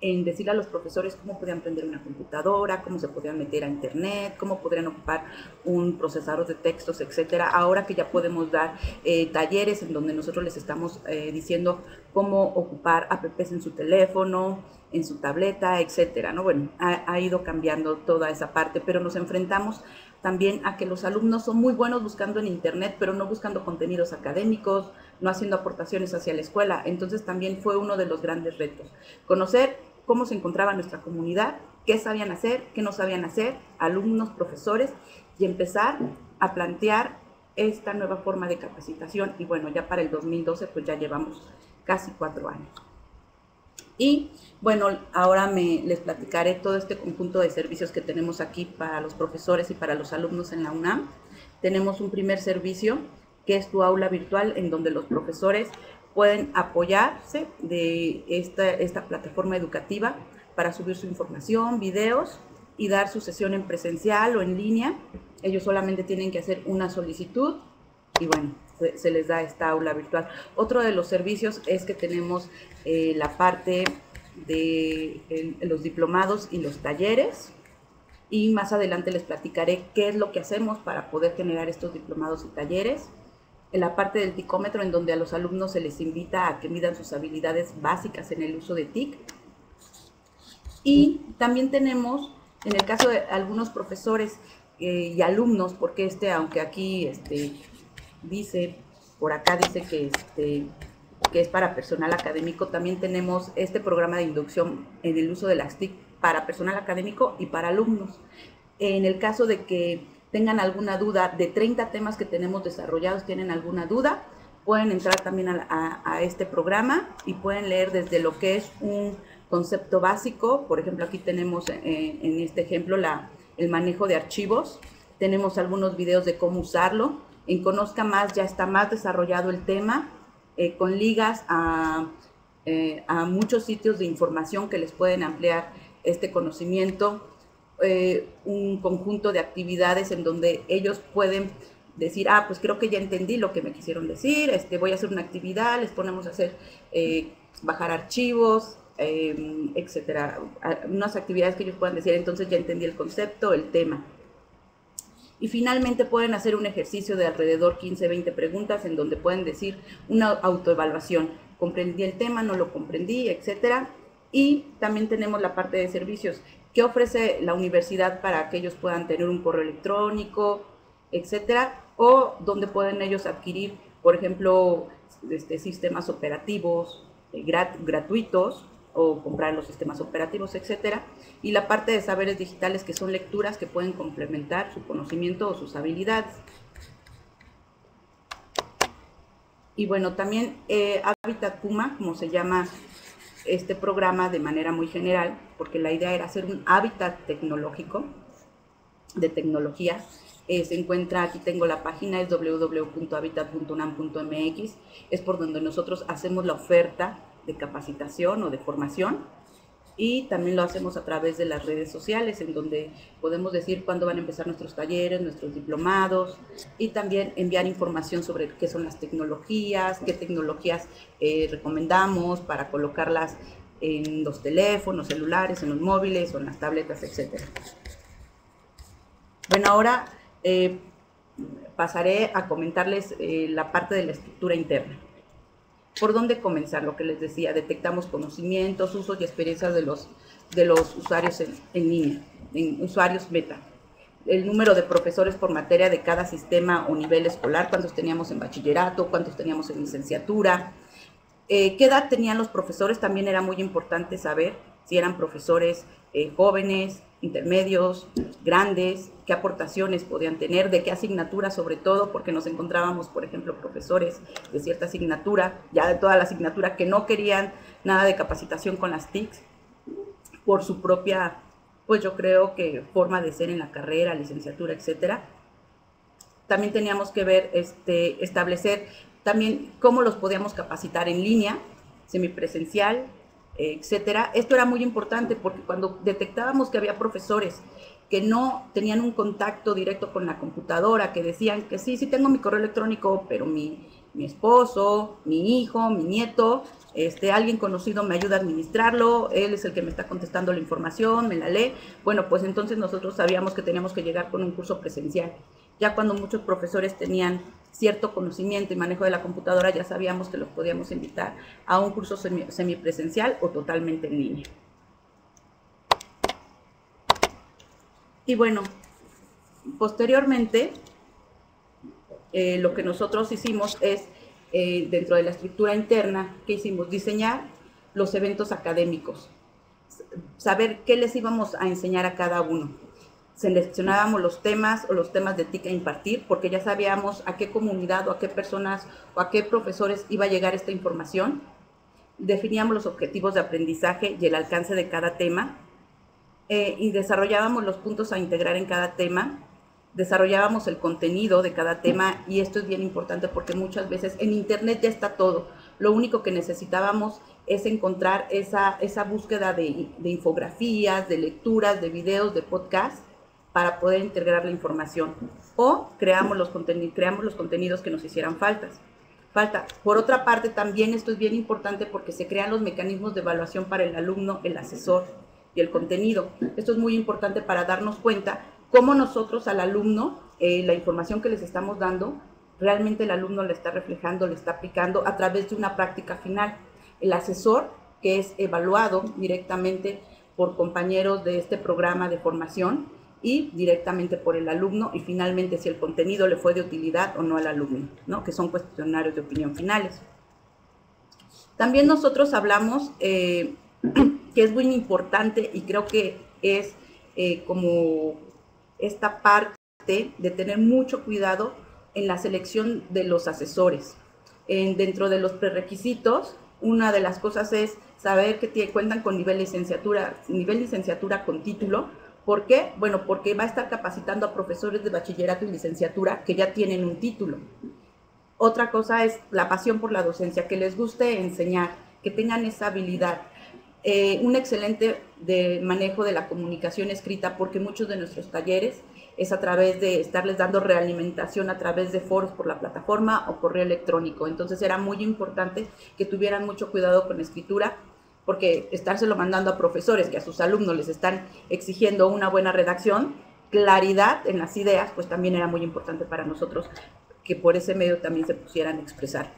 en decirle a los profesores cómo podían prender una computadora, cómo se podían meter a internet, cómo podrían ocupar un procesador de textos, etcétera. Ahora que ya podemos dar talleres en donde nosotros les estamos diciendo cómo ocupar apps en su teléfono, en su tableta, etcétera, ¿no? Bueno, ha ido cambiando toda esa parte, pero nos enfrentamos también a que los alumnos son muy buenos buscando en internet, pero no buscando contenidos académicos, no haciendo aportaciones hacia la escuela. Entonces también fue uno de los grandes retos, conocer cómo se encontraba nuestra comunidad, qué sabían hacer, qué no sabían hacer, alumnos, profesores, y empezar a plantear esta nueva forma de capacitación. Y bueno, ya para el 2012 pues ya llevamos casi 4 años. Y bueno, ahora les platicaré todo este conjunto de servicios que tenemos aquí para los profesores y para los alumnos en la UNAM. Tenemos un primer servicio que es tu aula virtual, en donde los profesores pueden apoyarse de esta plataforma educativa para subir su información, videos y dar su sesión en presencial o en línea. Ellos solamente tienen que hacer una solicitud y bueno, se les da esta aula virtual. Otro de los servicios es que tenemos la parte de los diplomados y los talleres, y más adelante les platicaré qué es lo que hacemos para poder generar estos diplomados y talleres. En la parte del ticómetro, en donde a los alumnos se les invita a que midan sus habilidades básicas en el uso de TIC. Y también tenemos, en el caso de algunos profesores y alumnos, porque aunque aquí dice, por acá dice que es para personal académico, también tenemos este programa de inducción en el uso de las TIC para personal académico y para alumnos. En el caso de que tengan alguna duda de 30 temas que tenemos desarrollados, tienen alguna duda, pueden entrar también a este programa y pueden leer desde lo que es un concepto básico. Por ejemplo, aquí tenemos en este ejemplo el manejo de archivos. Tenemos algunos videos de cómo usarlo. En Conozca Más ya está más desarrollado el tema, con ligas a muchos sitios de información que les pueden ampliar este conocimiento. Un conjunto de actividades en donde ellos pueden decir, pues creo que ya entendí lo que me quisieron decir, voy a hacer una actividad, les ponemos a hacer, bajar archivos, etcétera, unas actividades que ellos puedan decir, entonces ya entendí el concepto, el tema. Y finalmente pueden hacer un ejercicio de alrededor 15-20 preguntas en donde pueden decir una autoevaluación, comprendí el tema, no lo comprendí, etcétera. Y también tenemos la parte de servicios, ¿qué ofrece la universidad para que ellos puedan tener un correo electrónico, etcétera? O donde pueden ellos adquirir, por ejemplo, sistemas operativos gratuitos, o comprar los sistemas operativos, etcétera. Y la parte de saberes digitales, que son lecturas que pueden complementar su conocimiento o sus habilidades. Y bueno, también Hábitat Puma, como se llama este programa de manera muy general, porque la idea era hacer un hábitat tecnológico, de tecnología. Se encuentra, aquí tengo la página, es www.habitat.unam.mx, es por donde nosotros hacemos la oferta de capacitación o de formación, y también lo hacemos a través de las redes sociales, en donde podemos decir cuándo van a empezar nuestros talleres, nuestros diplomados, y también enviar información sobre qué son las tecnologías, qué tecnologías recomendamos para colocarlas en los teléfonos, celulares, en los móviles o en las tabletas, etc. Bueno, ahora pasaré a comentarles la parte de la estructura interna. ¿Por dónde comenzar? Lo que les decía, detectamos conocimientos, usos y experiencias de los usuarios en línea, en usuarios meta. El número de profesores por materia de cada sistema o nivel escolar, cuántos teníamos en bachillerato, cuántos teníamos en licenciatura, qué edad tenían los profesores, también era muy importante saber si eran profesores jóvenes, intermedios, grandes, qué aportaciones podían tener, de qué asignatura sobre todo, porque nos encontrábamos, por ejemplo, profesores de cierta asignatura, ya de toda la asignatura, que no querían nada de capacitación con las TICs, por su propia, pues yo creo que forma de ser en la carrera, licenciatura, etcétera. También teníamos que ver, establecer también cómo los podíamos capacitar en línea, semipresencial, etcétera. Esto era muy importante porque cuando detectábamos que había profesores que no tenían un contacto directo con la computadora, que decían que sí tengo mi correo electrónico, pero mi esposo, mi hijo, mi nieto, alguien conocido me ayuda a administrarlo, él es el que me está contestando la información, me la lee. Bueno, pues entonces nosotros sabíamos que teníamos que llegar con un curso presencial. Ya cuando muchos profesores tenían cierto conocimiento y manejo de la computadora, ya sabíamos que los podíamos invitar a un curso semipresencial o totalmente en línea. Y bueno, posteriormente, lo que nosotros hicimos es, dentro de la estructura interna, ¿qué hicimos? Diseñar los eventos académicos, saber qué les íbamos a enseñar a cada uno. Seleccionábamos los temas o los temas de TIC a impartir, porque ya sabíamos a qué comunidad o a qué personas o a qué profesores iba a llegar esta información. Definíamos los objetivos de aprendizaje y el alcance de cada tema, y desarrollábamos los puntos a integrar en cada tema, desarrollábamos el contenido de cada tema, y esto es bien importante porque muchas veces en internet ya está todo. Lo único que necesitábamos es encontrar esa búsqueda de infografías, de lecturas, de videos, de podcasts, para poder integrar la información, o creamos los contenidos que nos hicieran falta. Por otra parte, también esto es bien importante porque se crean los mecanismos de evaluación para el alumno, el asesor y el contenido. Esto es muy importante para darnos cuenta cómo nosotros al alumno, la información que les estamos dando, realmente el alumno la está reflejando, la está aplicando a través de una práctica final. El asesor, que es evaluado directamente por compañeros de este programa de formación, y directamente por el alumno, y finalmente si el contenido le fue de utilidad o no al alumno, ¿no? Que son cuestionarios de opinión finales. También nosotros hablamos, que es muy importante, y creo que es como esta parte de tener mucho cuidado en la selección de los asesores. Dentro de los prerequisitos, una de las cosas es saber que cuentan con nivel licenciatura con título. ¿Por qué? Bueno, porque va a estar capacitando a profesores de bachillerato y licenciatura que ya tienen un título. Otra cosa es la pasión por la docencia, que les guste enseñar, que tengan esa habilidad. Un excelente manejo de la comunicación escrita, porque muchos de nuestros talleres es a través de estarles dando realimentación a través de foros por la plataforma o correo electrónico. Entonces era muy importante que tuvieran mucho cuidado con la escritura, porque estárselo mandando a profesores que a sus alumnos les están exigiendo una buena redacción, claridad en las ideas, pues también era muy importante para nosotros que por ese medio también se pusieran a expresar.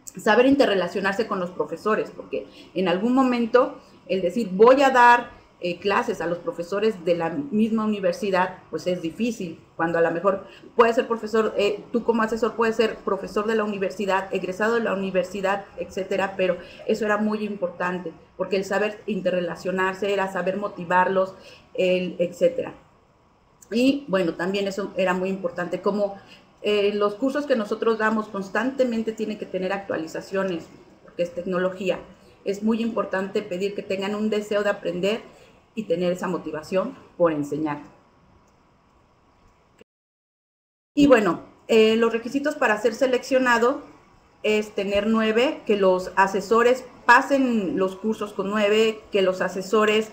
Saber interrelacionarse con los profesores, porque en algún momento el decir voy a dar clases a los profesores de la misma universidad, pues es difícil, cuando a lo mejor puede ser profesor, tú como asesor puedes ser profesor de la universidad, egresado de la universidad, etcétera, pero eso era muy importante, porque el saber interrelacionarse era saber motivarlos, etcétera. Y bueno, también eso era muy importante, como los cursos que nosotros damos constantemente tienen que tener actualizaciones, porque es tecnología. Es muy importante pedir que tengan un deseo de aprender y tener esa motivación por enseñar. Y bueno, los requisitos para ser seleccionado es tener 9, que los asesores pasen los cursos con 9, que los asesores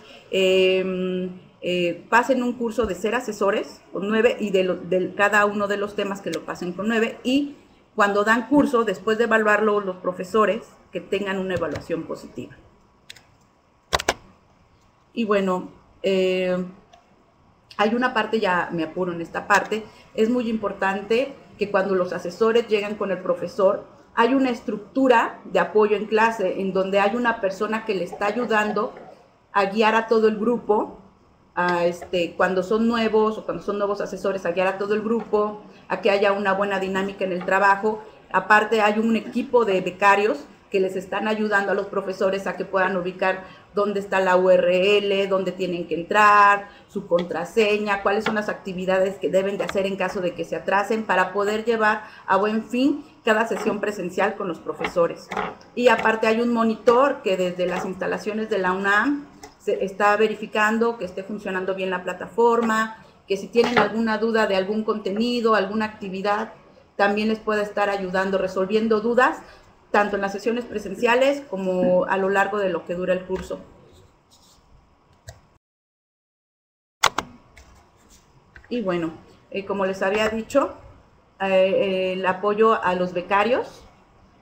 pasen un curso de ser asesores con 9 y de cada uno de los temas que lo pasen con 9, y cuando dan curso, después de evaluarlo los profesores, que tengan una evaluación positiva. Y bueno, hay una parte, ya me apuro en esta parte, es muy importante que cuando los asesores llegan con el profesor, hay una estructura de apoyo en clase en donde hay una persona que le está ayudando a guiar a todo el grupo, cuando son nuevos o cuando son nuevos asesores, a guiar a todo el grupo, a que haya una buena dinámica en el trabajo. Aparte hay un equipo de becarios que les están ayudando a los profesores a que puedan ubicar dónde está la URL, dónde tienen que entrar, su contraseña, cuáles son las actividades que deben de hacer en caso de que se atrasen para poder llevar a buen fin cada sesión presencial con los profesores. Y aparte hay un monitor que desde las instalaciones de la UNAM se está verificando que esté funcionando bien la plataforma, que si tienen alguna duda de algún contenido, alguna actividad, también les puede estar ayudando, resolviendo dudas, tanto en las sesiones presenciales como a lo largo de lo que dura el curso. Y bueno, como les había dicho, el apoyo a los becarios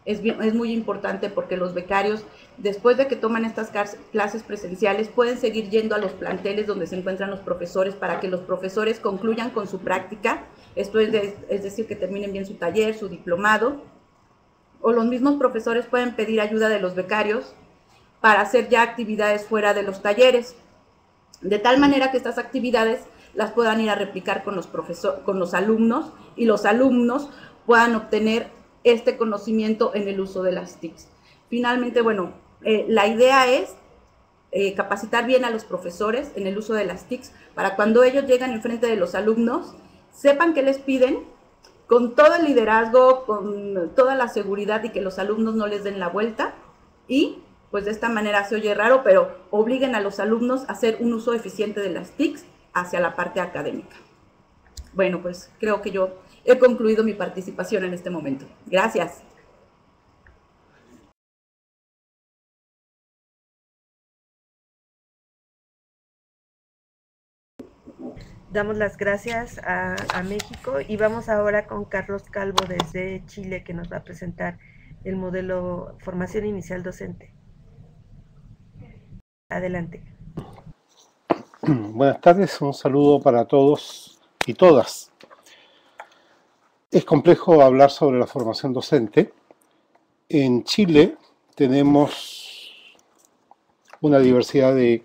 es muy importante, porque los becarios, después de que toman estas clases presenciales, pueden seguir yendo a los planteles donde se encuentran los profesores para que los profesores concluyan con su práctica, esto es decir, que terminen bien su taller, su diplomado, o los mismos profesores pueden pedir ayuda de los becarios para hacer ya actividades fuera de los talleres, de tal manera que estas actividades las puedan ir a replicar con los alumnos, y los alumnos puedan obtener este conocimiento en el uso de las TICs. Finalmente, bueno, la idea es capacitar bien a los profesores en el uso de las TICs para cuando ellos llegan enfrente de los alumnos, sepan qué les piden, con todo el liderazgo, con toda la seguridad, y que los alumnos no les den la vuelta, y pues de esta manera se oye raro, pero obliguen a los alumnos a hacer un uso eficiente de las TICs hacia la parte académica. Bueno, pues creo que yo he concluido mi participación en este momento. Gracias. Damos las gracias a México, y vamos ahora con Carlos Calvo desde Chile, que nos va a presentar el modelo Formación Inicial Docente. Adelante. Buenas tardes, un saludo para todos y todas. Es complejo hablar sobre la formación docente. En Chile tenemos una diversidad de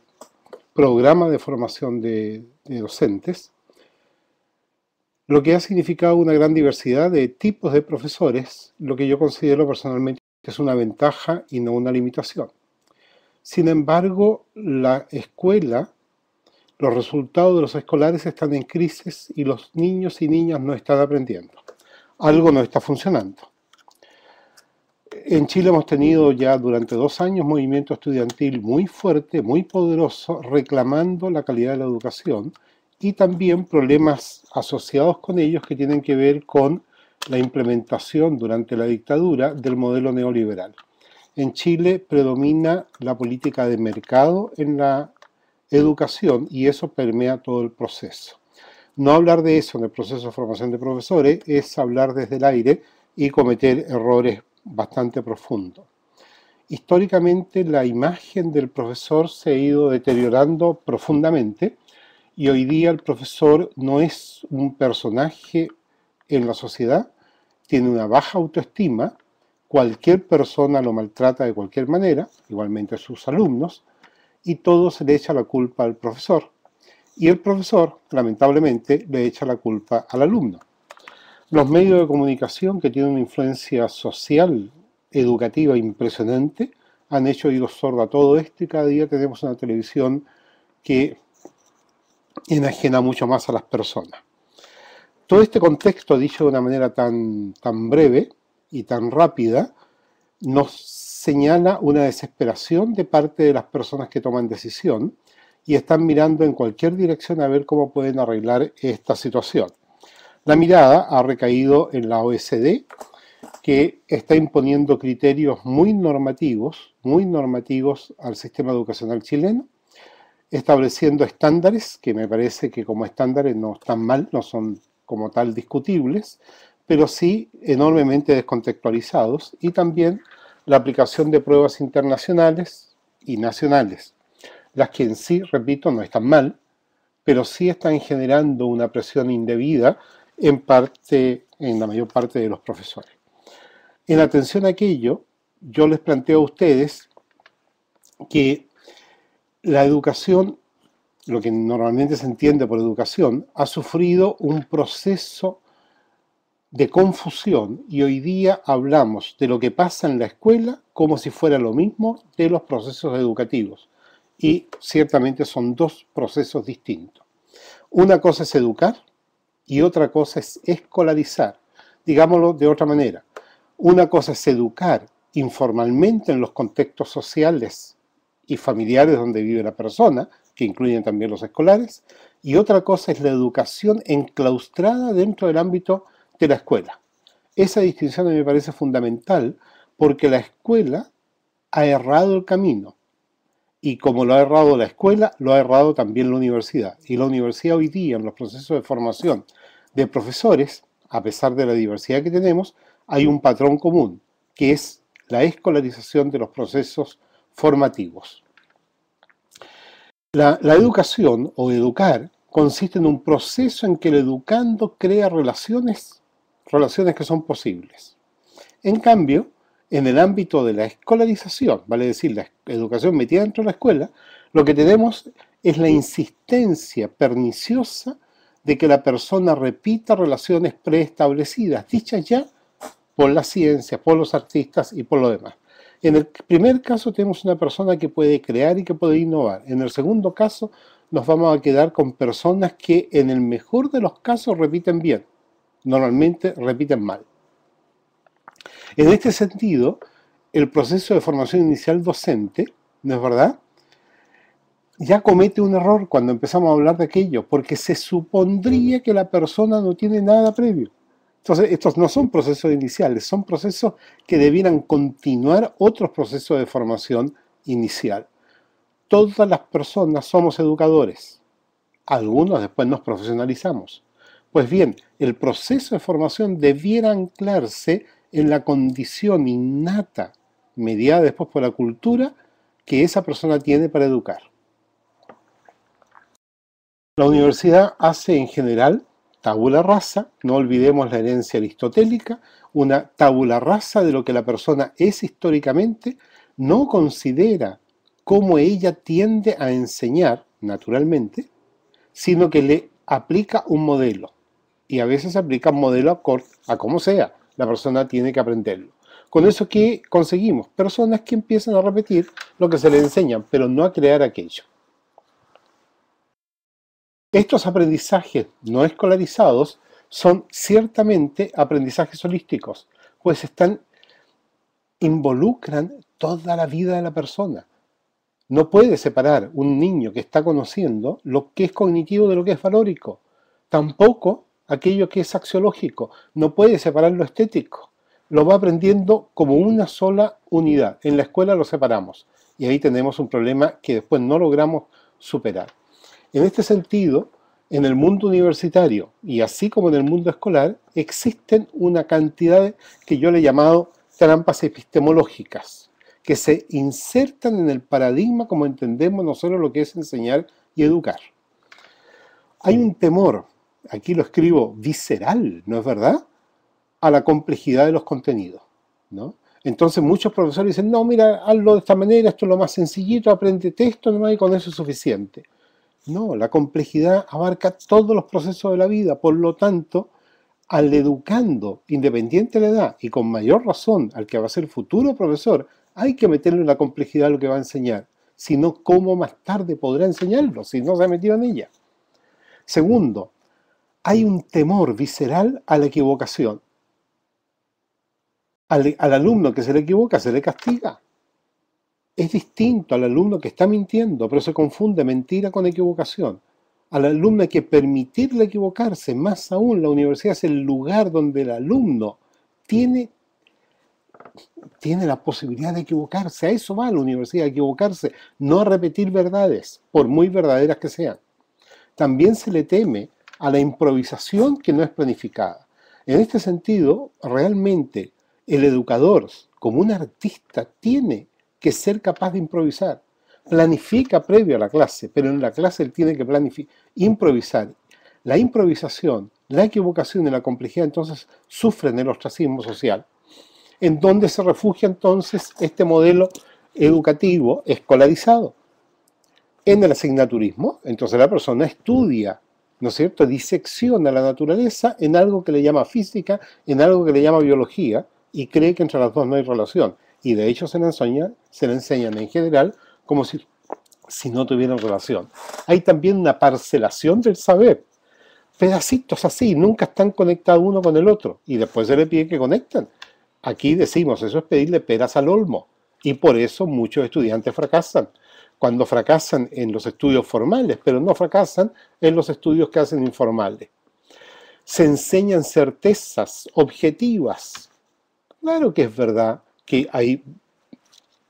programas de formación de docentes, lo que ha significado una gran diversidad de tipos de profesores, lo que yo considero personalmente que es una ventaja y no una limitación. Sin embargo, la escuela, los resultados de los escolares están en crisis y los niños y niñas no están aprendiendo. Algo no está funcionando. En Chile hemos tenido ya durante 2 años movimiento estudiantil muy fuerte, muy poderoso, reclamando la calidad de la educación, y también problemas asociados con ellos que tienen que ver con la implementación durante la dictadura del modelo neoliberal. En Chile predomina la política de mercado en la educación, y eso permea todo el proceso. No hablar de eso en el proceso de formación de profesores es hablar desde el aire y cometer errores bastante profundos. Históricamente la imagen del profesor se ha ido deteriorando profundamente, y hoy día el profesor no es un personaje en la sociedad, tiene una baja autoestima, cualquier persona lo maltrata de cualquier manera, igualmente sus alumnos, y todo se le echa la culpa al profesor. Y el profesor, lamentablemente, le echa la culpa al alumno. Los medios de comunicación, que tienen una influencia social, educativa impresionante, han hecho oídos sordos a todo esto, y cada día tenemos una televisión que enajena mucho más a las personas. Todo este contexto, dicho de una manera tan breve y tan rápida, nos señala una desesperación de parte de las personas que toman decisión y están mirando en cualquier dirección a ver cómo pueden arreglar esta situación. La mirada ha recaído en la OECD, que está imponiendo criterios muy normativos al sistema educacional chileno, estableciendo estándares que me parece que como estándares no están mal, no son como tal discutibles, pero sí enormemente descontextualizados, y también la aplicación de pruebas internacionales y nacionales, las que en sí, repito, no están mal, pero sí están generando una presión indebida en la mayor parte de los profesores. En atención a aquello, yo les planteo a ustedes que la educación, lo que normalmente se entiende por educación, ha sufrido un proceso de confusión, y hoy día hablamos de lo que pasa en la escuela como si fuera lo mismo de los procesos educativos. Y ciertamente son dos procesos distintos. Una cosa es educar y otra cosa es escolarizar. Digámoslo de otra manera. Una cosa es educar informalmente en los contextos sociales y familiares donde vive la persona, que incluyen también los escolares, y otra cosa es la educación enclaustrada dentro del ámbito de la escuela. Esa distinción me parece fundamental porque la escuela ha errado el camino, y como lo ha errado la escuela, lo ha errado también la universidad. Y la universidad hoy día, en los procesos de formación de profesores, a pesar de la diversidad que tenemos, hay un patrón común, que es la escolarización de los procesos formativos. La educación, o educar, consiste en un proceso en que el educando crea relaciones que son posibles. En cambio, en el ámbito de la escolarización, vale decir, la educación metida dentro de la escuela, lo que tenemos es la insistencia perniciosa de que la persona repita relaciones preestablecidas, dichas ya por las ciencias, por los artistas y por lo demás. En el primer caso tenemos una persona que puede crear y que puede innovar. En el segundo caso nos vamos a quedar con personas que en el mejor de los casos repiten bien, normalmente repiten mal. En este sentido, el proceso de formación inicial docente, ¿no es verdad?, ya comete un error cuando empezamos a hablar de aquello, porque se supondría que la persona no tiene nada previo. Entonces, estos no son procesos iniciales, son procesos que debieran continuar otros procesos de formación inicial. Todas las personas somos educadores, algunos después nos profesionalizamos. Pues bien, el proceso de formación debiera anclarse en la condición innata, mediada después por la cultura, que esa persona tiene para educar. La universidad hace en general tabula rasa, no olvidemos la herencia aristotélica, una tabula rasa de lo que la persona es históricamente, no considera cómo ella tiende a enseñar, naturalmente, sino que le aplica un modelo. Y a veces aplica un modelo a como sea, la persona tiene que aprenderlo. Con eso, ¿qué conseguimos? Personas que empiezan a repetir lo que se le enseñan, pero no a crear aquello. Estos aprendizajes no escolarizados son ciertamente aprendizajes holísticos, pues involucran toda la vida de la persona. No puede separar un niño que está conociendo lo que es cognitivo de lo que es valórico. Tampoco aquello que es axiológico. No puede separar lo estético. Lo va aprendiendo como una sola unidad. En la escuela lo separamos. Y ahí tenemos un problema que después no logramos superar. En este sentido, en el mundo universitario y así como en el mundo escolar, existen una cantidad que yo le he llamado trampas epistemológicas, que se insertan en el paradigma como entendemos nosotros lo que es enseñar y educar. Hay un temor, aquí lo escribo, visceral, ¿no es verdad?, a la complejidad de los contenidos, ¿no? Entonces muchos profesores dicen, no, mira, hazlo de esta manera, esto es lo más sencillito, apréndete esto nomás y con eso es suficiente. No, la complejidad abarca todos los procesos de la vida, por lo tanto, al educando, independiente de la edad, y con mayor razón al que va a ser futuro profesor, hay que meterle la complejidad a lo que va a enseñar, si no, ¿cómo más tarde podrá enseñarlo si no se ha metido en ella? Segundo, hay un temor visceral a la equivocación. Al alumno que se le equivoca se le castiga. Es distinto al alumno que está mintiendo, pero se confunde mentira con equivocación. Al alumno hay que permitirle equivocarse. Más aún, la universidad es el lugar donde el alumno tiene la posibilidad de equivocarse. A eso va la universidad, a equivocarse, no a repetir verdades, por muy verdaderas que sean. También se le teme a la improvisación que no es planificada. En este sentido, realmente el educador, como un artista, tiene que ser capaz de improvisar. Planifica previo a la clase, pero en la clase él tiene que improvisar. La improvisación, la equivocación y la complejidad entonces sufren el ostracismo social, en donde se refugia entonces este modelo educativo escolarizado. En el asignaturismo, entonces la persona estudia, ¿no es cierto?, disecciona la naturaleza en algo que le llama física, en algo que le llama biología, y cree que entre las dos no hay relación. Y de hecho se le enseñan en general como si no tuvieran relación. Hay también una parcelación del saber. Pedacitos así, nunca están conectados uno con el otro. Y después se le pide que conecten. Aquí decimos, eso es pedirle peras al olmo. Y por eso muchos estudiantes fracasan. Cuando fracasan en los estudios formales, pero no fracasan en los estudios que hacen informales. Se enseñan certezas objetivas. Claro que es verdad que hay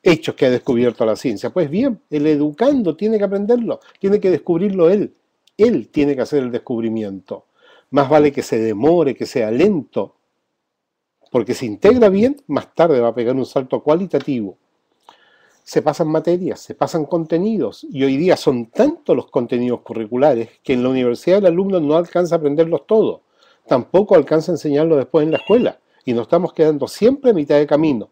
hechos que ha descubierto la ciencia. Pues bien, el educando tiene que aprenderlo, tiene que descubrirlo él. Él tiene que hacer el descubrimiento. Más vale que se demore, que sea lento, porque si integra bien, más tarde va a pegar un salto cualitativo. Se pasan materias, se pasan contenidos, y hoy día son tantos los contenidos curriculares que en la universidad el alumno no alcanza a aprenderlos todos, tampoco alcanza a enseñarlos después en la escuela, y nos estamos quedando siempre a mitad de camino.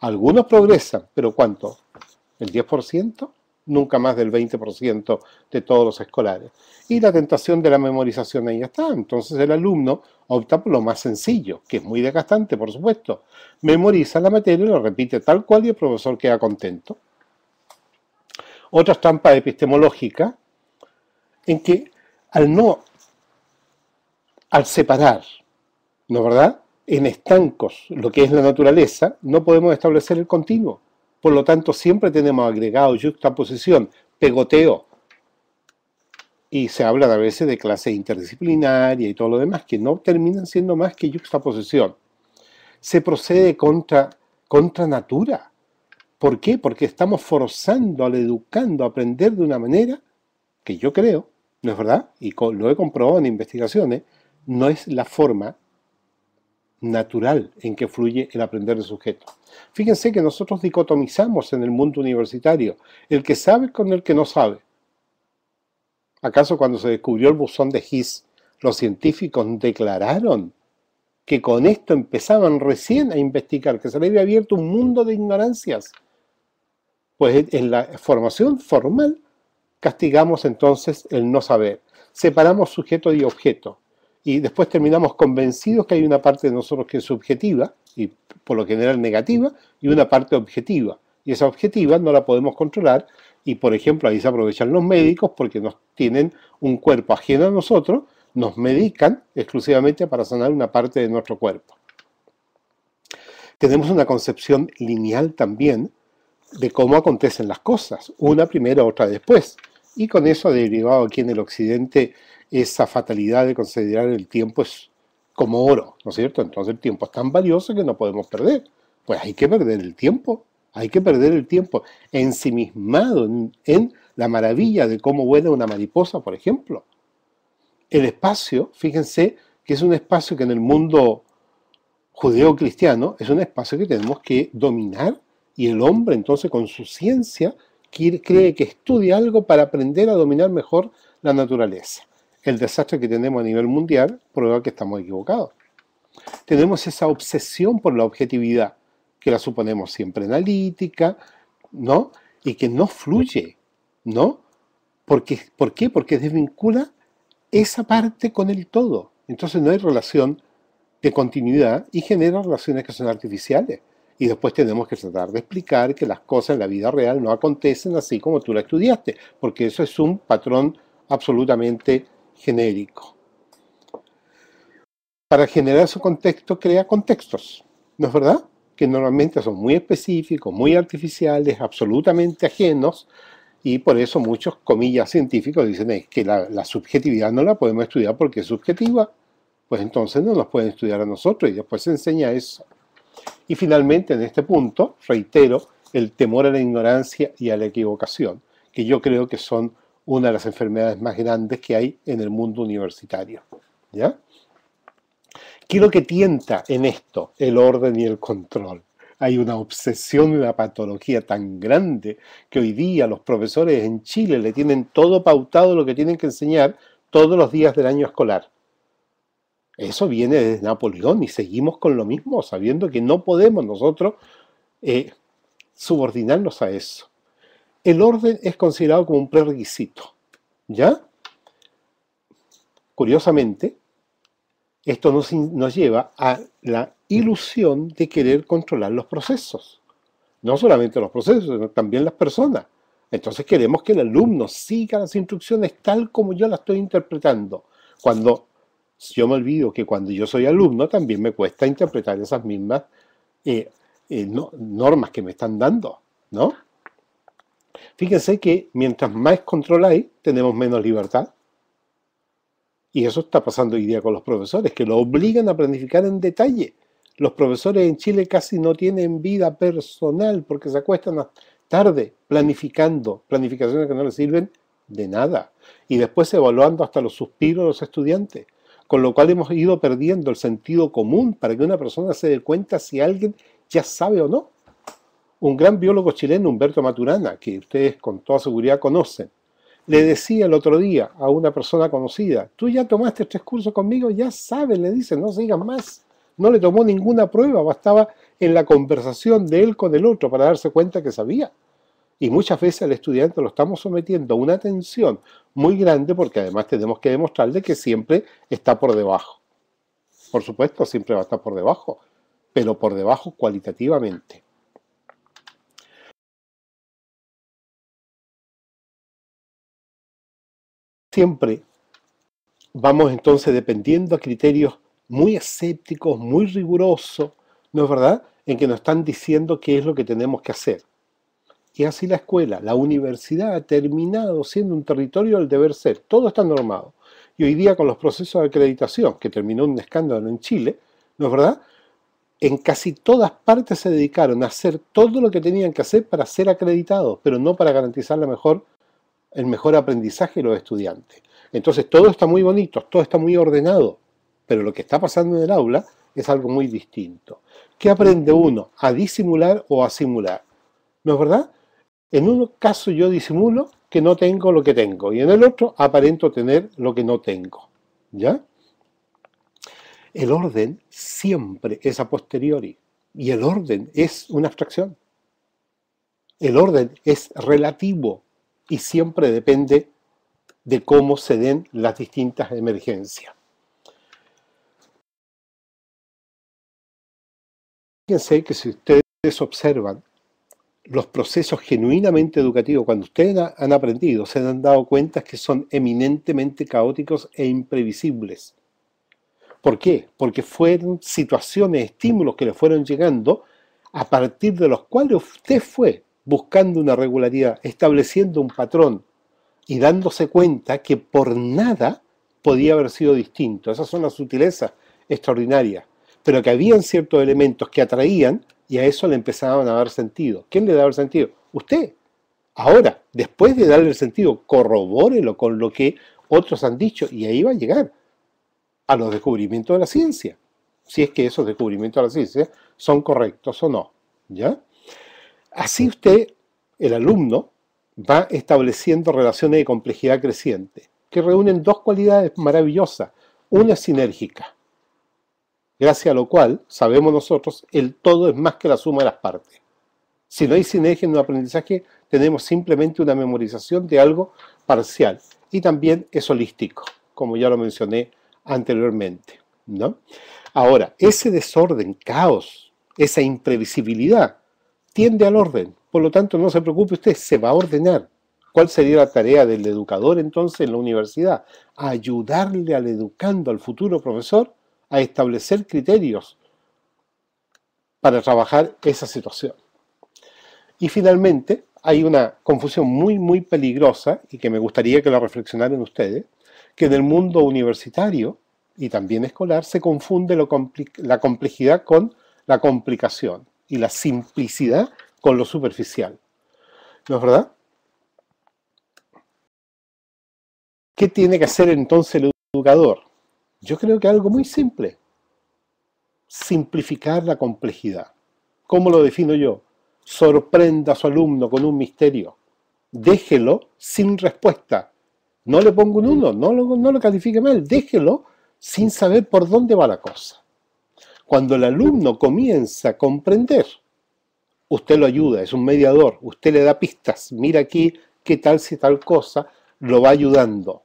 Algunos progresan, pero ¿cuánto? ¿El 10%? Nunca más del 20% de todos los escolares. Y la tentación de la memorización ahí está. Entonces el alumno opta por lo más sencillo, que es muy desgastante, por supuesto. Memoriza la materia y lo repite tal cual y el profesor queda contento. Otra trampa epistemológica en que al separar, ¿no es verdad?, en estancos lo que es la naturaleza, no podemos establecer el continuo. Por lo tanto, siempre tenemos agregado, yuxtaposición, pegoteo. Y se habla a veces de clase interdisciplinaria y todo lo demás, que no terminan siendo más que yuxtaposición. Se procede contra natura. ¿Por qué? Porque estamos forzando al educando a aprender de una manera que yo creo, ¿no es verdad? Y lo he comprobado en investigaciones, no es la forma natural en que fluye el aprender del sujeto. Fíjense que nosotros dicotomizamos en el mundo universitario el que sabe con el que no sabe. ¿Acaso cuando se descubrió el bosón de Higgs, los científicos declararon que con esto empezaban recién a investigar, que se le había abierto un mundo de ignorancias? Pues en la formación formal castigamos entonces el no saber. Separamos sujeto y objeto. Y después terminamos convencidos que hay una parte de nosotros que es subjetiva, y por lo general negativa, y una parte objetiva. Y esa objetiva no la podemos controlar, y por ejemplo ahí se aprovechan los médicos porque nos tienen un cuerpo ajeno a nosotros, nos medican exclusivamente para sanar una parte de nuestro cuerpo. Tenemos una concepción lineal también de cómo acontecen las cosas, una primero, otra después. Y con eso ha derivado aquí en el occidente esa fatalidad de considerar el tiempo como oro, ¿no es cierto? Entonces el tiempo es tan valioso que no podemos perder. Pues hay que perder el tiempo, ensimismado en la maravilla de cómo vuela una mariposa, por ejemplo. El espacio, fíjense que es un espacio que en el mundo judeo-cristiano es un espacio que tenemos que dominar, y el hombre entonces con su ciencia cree que estudia algo para aprender a dominar mejor la naturaleza. El desastre que tenemos a nivel mundial prueba que estamos equivocados. Tenemos esa obsesión por la objetividad, que la suponemos siempre analítica, ¿no? Y que no fluye, ¿no? ¿Por qué? Porque desvincula esa parte con el todo. Entonces no hay relación de continuidad y genera relaciones que son artificiales. Y después tenemos que tratar de explicar que las cosas en la vida real no acontecen así como tú la estudiaste, porque eso es un patrón absolutamente genérico. Para generar su contexto, crea contextos, ¿no es verdad? Que normalmente son muy específicos, muy artificiales, absolutamente ajenos, Y por eso muchos, comillas, científicos dicen es que la subjetividad no la podemos estudiar porque es subjetiva. Pues entonces no nos pueden estudiar a nosotros y después se enseña eso. Y finalmente, en este punto, reitero, el temor a la ignorancia y a la equivocación, que yo creo que son una de las enfermedades más grandes que hay en el mundo universitario. ¿Ya? ¿Qué es lo que tienta en esto? El orden y el control. Hay una obsesión, una patología tan grande que hoy día los profesores en Chile le tienen todo pautado lo que tienen que enseñar todos los días del año escolar. Eso viene desde Napoleón y seguimos con lo mismo, sabiendo que no podemos nosotros subordinarnos a eso. El orden es considerado como un prerequisito, ¿ya? Curiosamente, esto nos lleva a la ilusión de querer controlar los procesos. No solamente los procesos, sino también las personas. Entonces queremos que el alumno siga las instrucciones tal como yo las estoy interpretando. Cuando yo me olvido que cuando yo soy alumno también me cuesta interpretar esas mismas normas que me están dando, ¿no? Fíjense que mientras más control hay, tenemos menos libertad. Y eso está pasando hoy día con los profesores, que lo obligan a planificar en detalle. Los profesores en Chile casi no tienen vida personal porque se acuestan tarde planificando, planificaciones que no les sirven de nada. Y después evaluando hasta los suspiros de los estudiantes. Con lo cual hemos ido perdiendo el sentido común para que una persona se dé cuenta si alguien ya sabe o no. Un gran biólogo chileno, Humberto Maturana, que ustedes con toda seguridad conocen, le decía el otro día a una persona conocida, tú ya tomaste 3 cursos conmigo, ya sabes, le dice, no sigas más. No le tomó ninguna prueba, bastaba en la conversación de él con el otro para darse cuenta que sabía. Y muchas veces al estudiante lo estamos sometiendo a una tensión muy grande porque además tenemos que demostrarle que siempre está por debajo. Por supuesto, siempre va a estar por debajo, pero por debajo cualitativamente. Siempre vamos entonces dependiendo a criterios muy escépticos, muy rigurosos, ¿no es verdad?, en que nos están diciendo qué es lo que tenemos que hacer. Y así la escuela, la universidad ha terminado siendo un territorio del deber ser. Todo está normado. Y hoy día con los procesos de acreditación, que terminó un escándalo en Chile, ¿no es verdad?, en casi todas partes se dedicaron a hacer todo lo que tenían que hacer para ser acreditados, pero no para garantizar el mejor aprendizaje de los estudiantes. Entonces todo está muy bonito, todo está muy ordenado, pero lo que está pasando en el aula es algo muy distinto. ¿Qué aprende uno? ¿A disimular o a simular? ¿No es verdad? En un caso yo disimulo que no tengo lo que tengo y en el otro aparento tener lo que no tengo. ¿Ya? El orden siempre es a posteriori y el orden es una abstracción. El orden es relativo y siempre depende de cómo se den las distintas emergencias. Fíjense que si ustedes observan los procesos genuinamente educativos, cuando ustedes han aprendido, se han dado cuenta que son eminentemente caóticos e imprevisibles. ¿Por qué? Porque fueron situaciones, estímulos que le fueron llegando a partir de los cuales usted fue buscando una regularidad, estableciendo un patrón y dándose cuenta que por nada podía haber sido distinto. Esas son las sutilezas extraordinarias, pero que habían ciertos elementos que atraían y a eso le empezaban a dar sentido. ¿Quién le daba el sentido? Usted. Ahora, después de darle el sentido, corrobórelo con lo que otros han dicho y ahí va a llegar a los descubrimientos de la ciencia, si es que esos descubrimientos de la ciencia son correctos o no, ¿ya? Así usted, el alumno, va estableciendo relaciones de complejidad creciente, que reúnen 2 cualidades maravillosas. Una es sinérgica, gracias a lo cual, sabemos nosotros, el todo es más que la suma de las partes. Si no hay sinergia en un aprendizaje, tenemos simplemente una memorización de algo parcial. Y también es holístico, como ya lo mencioné anteriormente, ¿no? Ahora, ese desorden, caos, esa imprevisibilidad, tiende al orden. Por lo tanto, no se preocupe usted, se va a ordenar. ¿Cuál sería la tarea del educador entonces en la universidad? Ayudarle al educando, al futuro profesor, a establecer criterios para trabajar esa situación. Y finalmente, hay una confusión muy peligrosa y que me gustaría que la reflexionaran ustedes, que en el mundo universitario y también escolar se confunde la complejidad con la complicación y la simplicidad con lo superficial. ¿No es verdad? ¿Qué tiene que hacer entonces el educador? Yo creo que algo muy simple. Simplificar la complejidad. ¿Cómo lo defino yo? Sorprenda a su alumno con un misterio. Déjelo sin respuesta. No le pongo un 1, no lo califique mal. Déjelo sin saber por dónde va la cosa. Cuando el alumno comienza a comprender, usted lo ayuda, es un mediador, usted le da pistas. Mira aquí qué tal si tal cosa, lo va ayudando.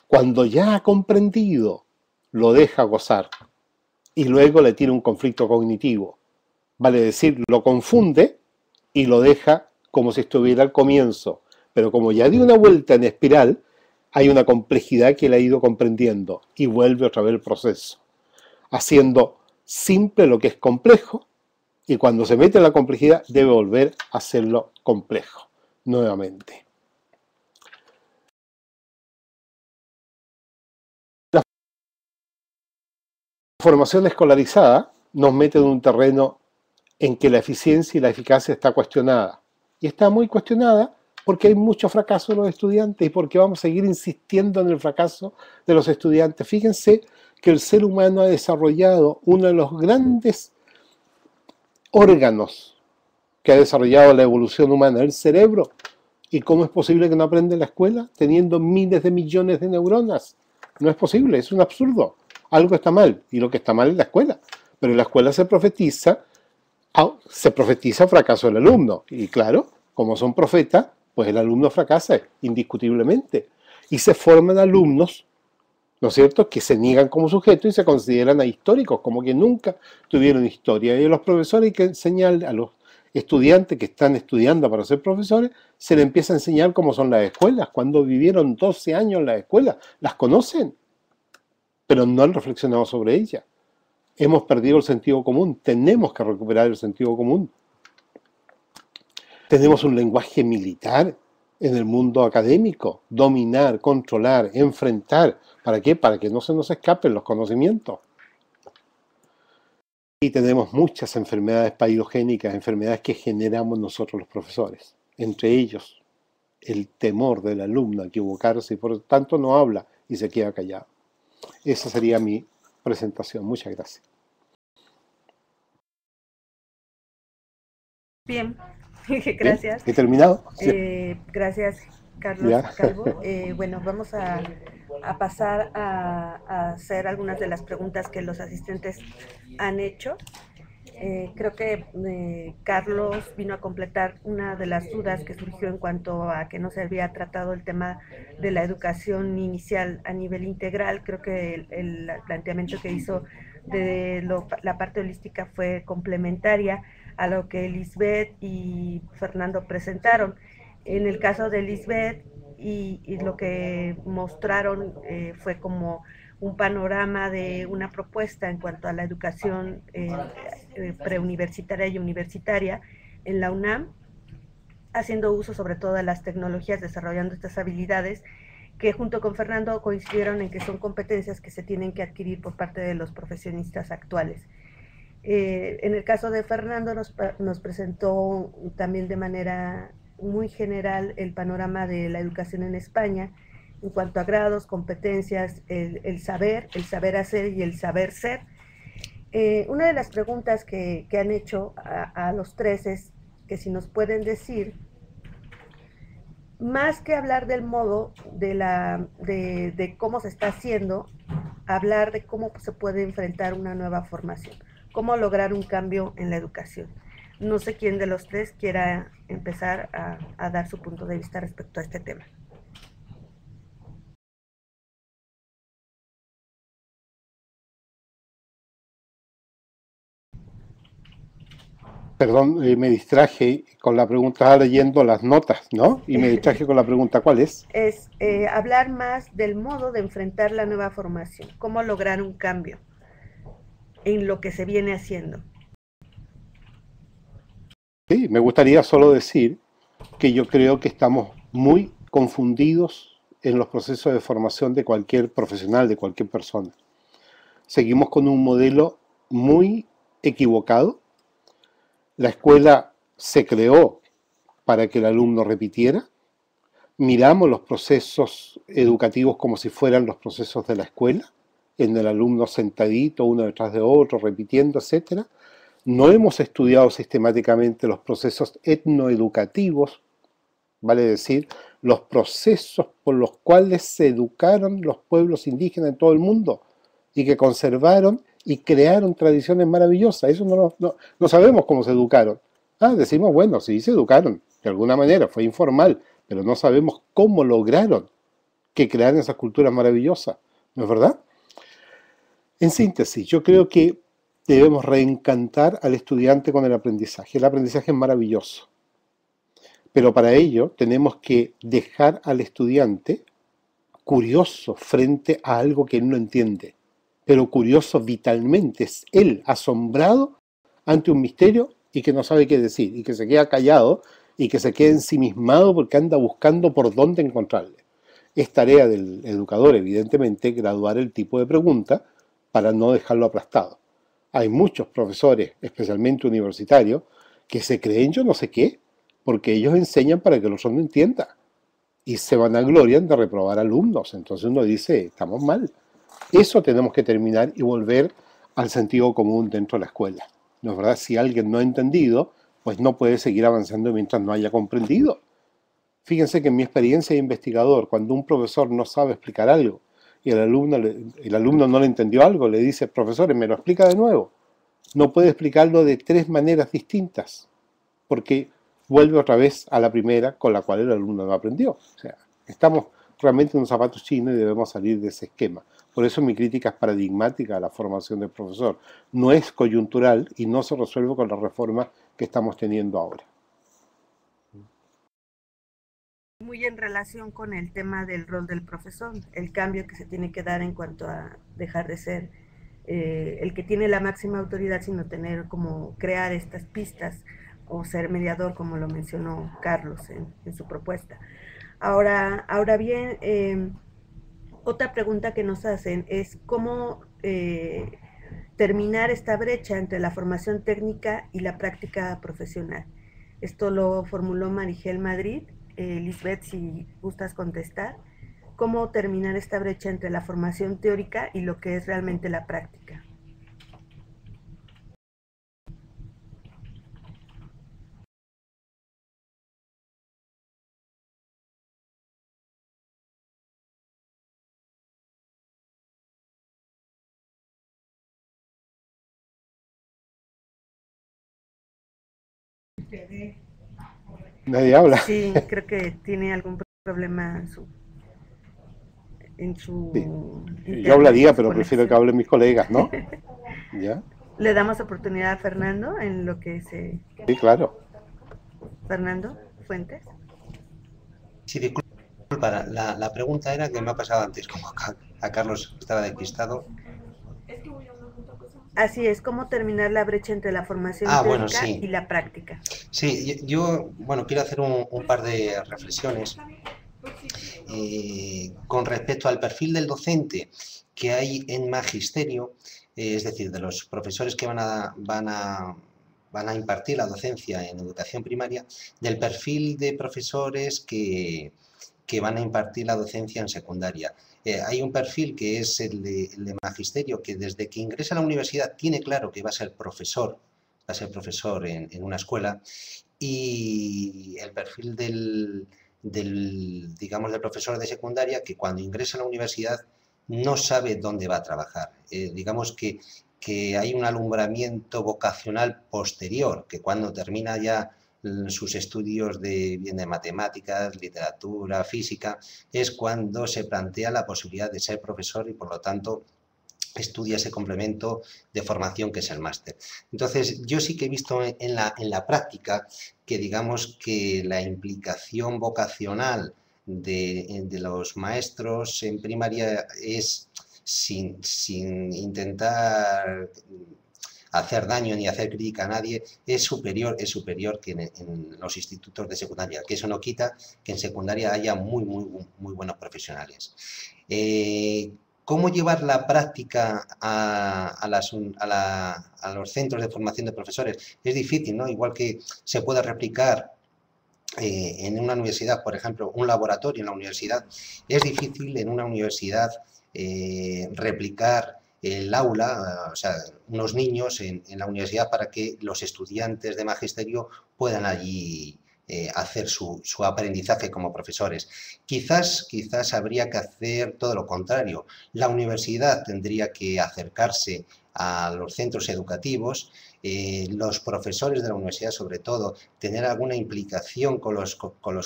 Cuando ya ha comprendido, lo deja gozar y luego le tira un conflicto cognitivo. Vale decir, lo confunde y lo deja como si estuviera al comienzo. Pero como ya dio una vuelta en espiral, hay una complejidad que le ha ido comprendiendo y vuelve otra vez el proceso, haciendo simple lo que es complejo, y cuando se mete en la complejidad debe volver a hacerlo complejo nuevamente. La formación escolarizada nos mete en un terreno en que la eficiencia y la eficacia está cuestionada. Y está muy cuestionada porque hay mucho fracaso de los estudiantes y porque vamos a seguir insistiendo en el fracaso de los estudiantes. Fíjense que el ser humano ha desarrollado uno de los grandes órganos que ha desarrollado la evolución humana, el cerebro. ¿Y cómo es posible que no aprenda en la escuela teniendo miles de millones de neuronas? No es posible, es un absurdo. Algo está mal, y lo que está mal es la escuela. Pero en la escuela se profetiza fracaso del alumno. Y claro, como son profetas, pues el alumno fracasa indiscutiblemente. Y se forman alumnos, ¿no es cierto?, que se niegan como sujetos y se consideran ahistóricos, como que nunca tuvieron historia. Y a los profesores hay que enseñar, a los estudiantes que están estudiando para ser profesores, se les empieza a enseñar cómo son las escuelas, cuando vivieron 12 años en las escuelas, las conocen, pero no han reflexionado sobre ellas. Hemos perdido el sentido común, tenemos que recuperar el sentido común. Tenemos un lenguaje militar en el mundo académico, dominar, controlar, enfrentar. ¿Para qué? Para que no se nos escapen los conocimientos. Y tenemos muchas enfermedades paidogénicas, enfermedades que generamos nosotros los profesores. Entre ellos, el temor del alumno a equivocarse y por lo tanto no habla y se queda callado. Esa sería mi presentación. Muchas gracias. Bien, gracias. ¿He terminado? Sí. Gracias, Carlos Calvo. Bueno, vamos a pasar a hacer algunas de las preguntas que los asistentes han hecho. Creo que Carlos vino a completar una de las dudas que surgió en cuanto a que no se había tratado el tema de la educación inicial a nivel integral. Creo que el planteamiento que hizo de la parte holística fue complementaria a lo que Lisbeth y Fernando presentaron. En el caso de Lisbeth y lo que mostraron fue como un panorama de una propuesta en cuanto a la educación preuniversitaria y universitaria en la UNAM, haciendo uso sobre todo de las tecnologías, desarrollando estas habilidades que junto con Fernando coincidieron en que son competencias que se tienen que adquirir por parte de los profesionistas actuales. En el caso de Fernando nos presentó también de manera muy general el panorama de la educación en España en cuanto a grados, competencias, el saber hacer y el saber ser. Una de las preguntas que han hecho a los tres es que si nos pueden decir, más que hablar del modo de cómo se está haciendo, hablar de cómo se puede enfrentar una nueva formación, cómo lograr un cambio en la educación. No sé quién de los tres quiera empezar a dar su punto de vista respecto a este tema. Perdón, me distraje con la pregunta, estaba leyendo las notas, ¿no? Y me distraje con la pregunta, ¿cuál es? Es hablar más del modo de enfrentar la nueva formación, cómo lograr un cambio en lo que se viene haciendo. Sí, me gustaría solo decir que yo creo que estamos muy confundidos en los procesos de formación de cualquier profesional, de cualquier persona. Seguimos con un modelo muy equivocado. La escuela se creó para que el alumno repitiera. Miramos los procesos educativos como si fueran los procesos de la escuela, en el alumno sentadito, uno detrás de otro, repitiendo, etc. No hemos estudiado sistemáticamente los procesos etnoeducativos, vale decir, los procesos por los cuales se educaron los pueblos indígenas en todo el mundo y que conservaron y crearon tradiciones maravillosas. Eso no sabemos cómo se educaron. Decimos, bueno, sí se educaron, de alguna manera, fue informal, pero no sabemos cómo lograron que crearan esas culturas maravillosas, ¿no es verdad? En síntesis, yo creo que debemos reencantar al estudiante con el aprendizaje. El aprendizaje es maravilloso, pero para ello tenemos que dejar al estudiante curioso frente a algo que él no entiende, pero curioso vitalmente, es él asombrado ante un misterio y que no sabe qué decir, y que se queda callado y que se queda ensimismado porque anda buscando por dónde encontrarle. Es tarea del educador, evidentemente, graduar el tipo de pregunta para no dejarlo aplastado. Hay muchos profesores, especialmente universitarios, que se creen yo no sé qué, porque ellos enseñan para que el otro no entienda. Y se vanaglorian de reprobar alumnos. Entonces uno dice, estamos mal. Eso tenemos que terminar y volver al sentido común dentro de la escuela. ¿No es verdad? Si alguien no ha entendido, pues no puede seguir avanzando mientras no haya comprendido. Fíjense que en mi experiencia de investigador, cuando un profesor no sabe explicar algo y el alumno no le entendió algo, le dice, profesor, ¿me lo explica de nuevo? No puede explicarlo de 3 maneras distintas, porque vuelve otra vez a la primera con la cual el alumno no aprendió. O sea, estamos realmente en un zapato chino y debemos salir de ese esquema. Por eso mi crítica es paradigmática a la formación del profesor. No es coyuntural y no se resuelve con la reforma que estamos teniendo ahora. Muy en relación con el tema del rol del profesor, el cambio que se tiene que dar en cuanto a dejar de ser el que tiene la máxima autoridad, sino tener como crear estas pistas o ser mediador, como lo mencionó Carlos en su propuesta. Ahora bien, otra pregunta que nos hacen es cómo terminar esta brecha entre la formación técnica y la práctica profesional. Esto lo formuló Marigel Madrid. Lisbeth, si gustas contestar, ¿cómo terminar esta brecha entre la formación teórica y lo que es realmente la práctica? Nadie habla. Sí, creo que tiene algún problema en su sí. Yo hablaría, pero prefiero que hablen mis colegas, ¿no? ¿Ya? Le damos oportunidad a Fernando en lo que se... Sí, claro. Fernando Fuentes. Sí, disculpa, la pregunta era que me ha pasado antes, como a Carlos estaba despistado. Así es, ¿cómo terminar la brecha entre la formación teórica y la práctica? Sí, yo quiero hacer un par de reflexiones con respecto al perfil del docente que hay en magisterio, es decir, de los profesores que van a impartir la docencia en educación primaria, del perfil de profesores que van a impartir la docencia en secundaria. Hay un perfil que es el de magisterio, que desde que ingresa a la universidad tiene claro que va a ser profesor en una escuela, y el perfil digamos, del profesor de secundaria, que cuando ingresa a la universidad no sabe dónde va a trabajar. Digamos que hay un alumbramiento vocacional posterior, que cuando termina ya sus estudios bien de matemáticas, literatura, física, es cuando se plantea la posibilidad de ser profesor y por lo tanto estudia ese complemento de formación que es el máster. Entonces, yo sí que he visto en la práctica que digamos que la implicación vocacional de los maestros en primaria es sin intentar hacer daño ni hacer crítica a nadie, es superior que en los institutos de secundaria, que eso no quita que en secundaria haya muy buenos profesionales. ¿Cómo llevar la práctica a los centros de formación de profesores? Es difícil, ¿no? Igual que se puede replicar en una universidad, por ejemplo, un laboratorio en la universidad, es difícil en una universidad replicar el aula, o sea, unos niños en la universidad para que los estudiantes de magisterio puedan allí hacer su aprendizaje como profesores. Quizás habría que hacer todo lo contrario. La universidad tendría que acercarse a los centros educativos, los profesores de la universidad, sobre todo, tener alguna implicación con los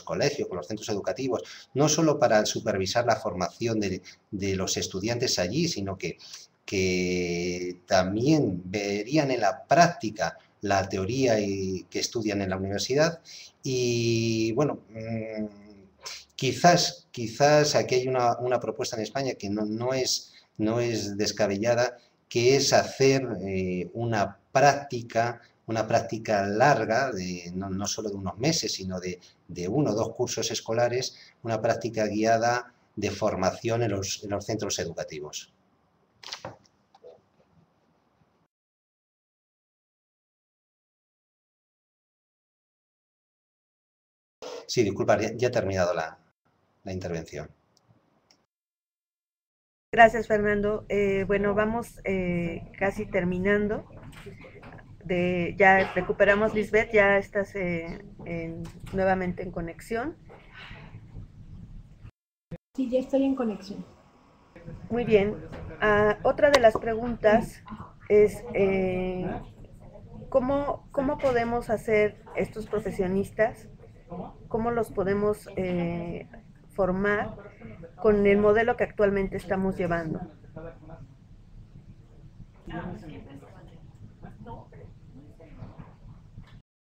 colegios, con los centros educativos, no solo para supervisar la formación de los estudiantes allí, sino que también verían en la práctica la teoría que estudian en la universidad. Y bueno, quizás aquí hay una propuesta en España que no es descabellada, que es hacer una práctica larga, no solo de unos meses, sino de 1 o 2 cursos escolares, una práctica guiada de formación en los centros educativos. Sí, disculpa, ya he terminado la intervención. Gracias, Fernando. Bueno, vamos casi terminando. Ya recuperamos, Lisbeth, ya estás nuevamente en conexión. Sí, ya estoy en conexión. Muy bien. Otra de las preguntas es ¿cómo podemos hacer estos profesionistas? ¿Cómo los podemos formar con el modelo que actualmente estamos llevando?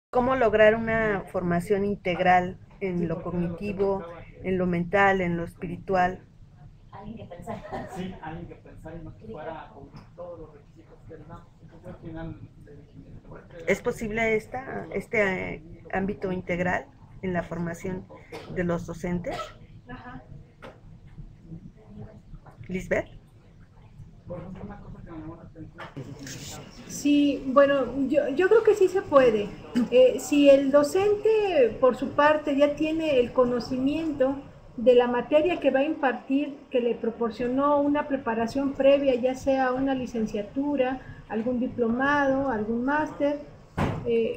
¿Cómo lograr una formación integral en lo cognitivo, en lo mental, en lo espiritual? Alguien que pensar. Sí, alguien que pensar y no que fuera con todos los requisitos que él da. ¿Es posible este ámbito integral en la formación de los docentes? Ajá. ¿Lisbeth? Sí, bueno, yo creo que sí se puede. Si el docente, por su parte, ya tiene el conocimiento de la materia que va a impartir, que le proporcionó una preparación previa, ya sea una licenciatura, algún diplomado, algún máster,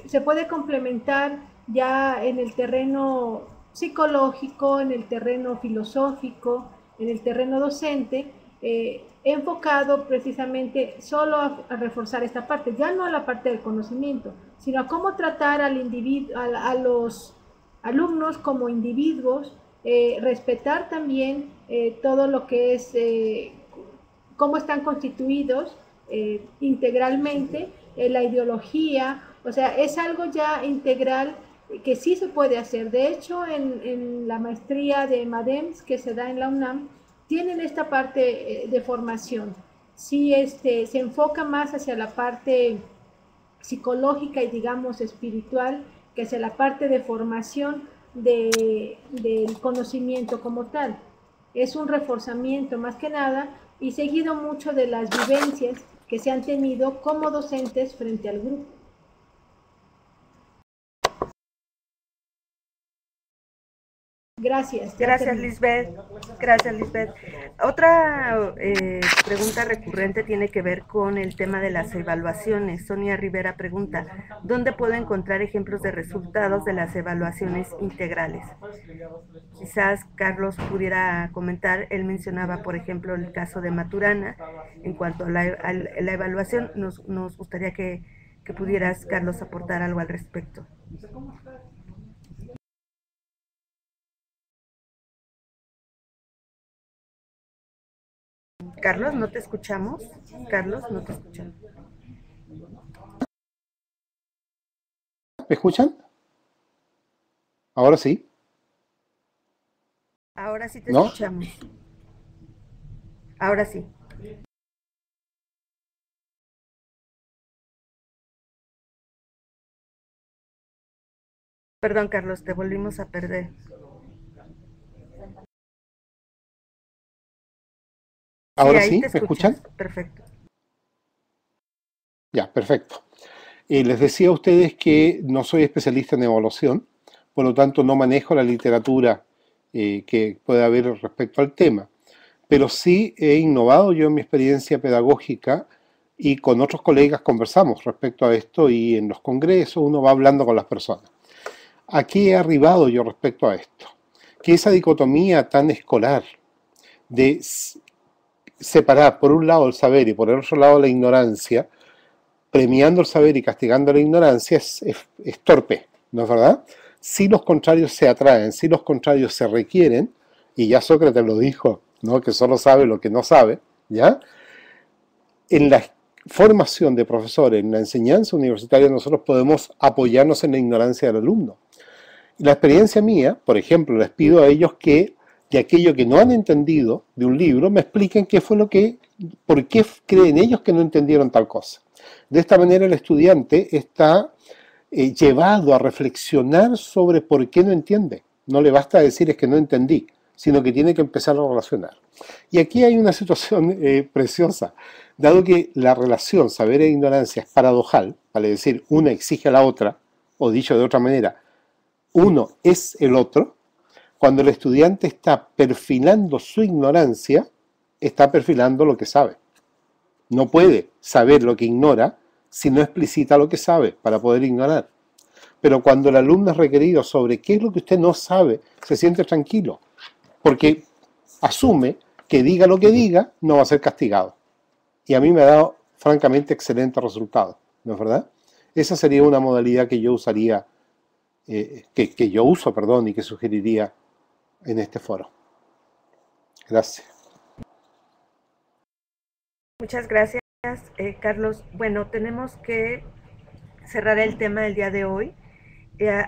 se puede complementar ya en el terreno psicológico, en el terreno filosófico, en el terreno docente, enfocado precisamente solo a reforzar esta parte, ya no a la parte del conocimiento, sino a cómo tratar al individuo, a los alumnos como individuos, respetar también todo lo que es cómo están constituidos integralmente, la ideología, o sea, es algo ya integral que sí se puede hacer. De hecho, en la maestría de MADEMS que se da en la UNAM, tienen esta parte de formación. Sí, se enfoca más hacia la parte psicológica y digamos espiritual que hacia la parte de formación del conocimiento como tal. Es un reforzamiento más que nada y seguido mucho de las vivencias que se han tenido como docentes frente al grupo. Gracias. Gracias, Lisbeth. Gracias, Lisbeth. Otra pregunta recurrente tiene que ver con el tema de las evaluaciones. Sonia Rivera pregunta, ¿dónde puedo encontrar ejemplos de resultados de las evaluaciones integrales? Quizás Carlos pudiera comentar. Él mencionaba, por ejemplo, el caso de Maturana. En cuanto a la evaluación, nos gustaría que pudieras, Carlos, aportar algo al respecto. Carlos, no te escuchamos. Carlos, no te escuchamos. ¿Me escuchan? ¿Ahora sí? Ahora sí te ¿No? escuchamos. Ahora sí. Perdón, Carlos, te volvimos a perder. Ahora ahí sí, te ¿me escuchan? Perfecto. Ya, perfecto. Les decía a ustedes que no soy especialista en evaluación, por lo tanto no manejo la literatura que pueda haber respecto al tema, pero sí he innovado yo en mi experiencia pedagógica y con otros colegas conversamos respecto a esto y en los congresos uno va hablando con las personas. ¿A qué he arribado yo respecto a esto? Que esa dicotomía tan escolar de separar por un lado el saber y por el otro lado la ignorancia, premiando el saber y castigando la ignorancia es torpe, ¿no es verdad? Si los contrarios se atraen, si los contrarios se requieren, y ya Sócrates lo dijo, ¿no? Que solo sabe lo que no sabe, ¿ya? En la formación de profesores, en la enseñanza universitaria, nosotros podemos apoyarnos en la ignorancia del alumno. Y la experiencia mía, por ejemplo, les pido a ellos que de aquello que no han entendido de un libro, me expliquen qué fue lo que, por qué creen ellos que no entendieron tal cosa. De esta manera el estudiante está llevado a reflexionar sobre por qué no entiende. No le basta decir es que no entendí, sino que tiene que empezar a relacionar. Y aquí hay una situación preciosa. Dado que la relación saber e ignorancia es paradojal, vale decir, una exige a la otra, o dicho de otra manera, uno es el otro, cuando el estudiante está perfilando su ignorancia, está perfilando lo que sabe. No puede saber lo que ignora si no explicita lo que sabe para poder ignorar. Pero cuando el alumno es requerido sobre qué es lo que usted no sabe, se siente tranquilo, porque asume que diga lo que diga, no va a ser castigado. Y a mí me ha dado, francamente, excelentes resultados, ¿no es verdad? Esa sería una modalidad que yo usaría, que yo uso, perdón, y que sugeriría en este foro. Gracias. Muchas gracias, Carlos. Bueno, tenemos que cerrar el tema del día de hoy.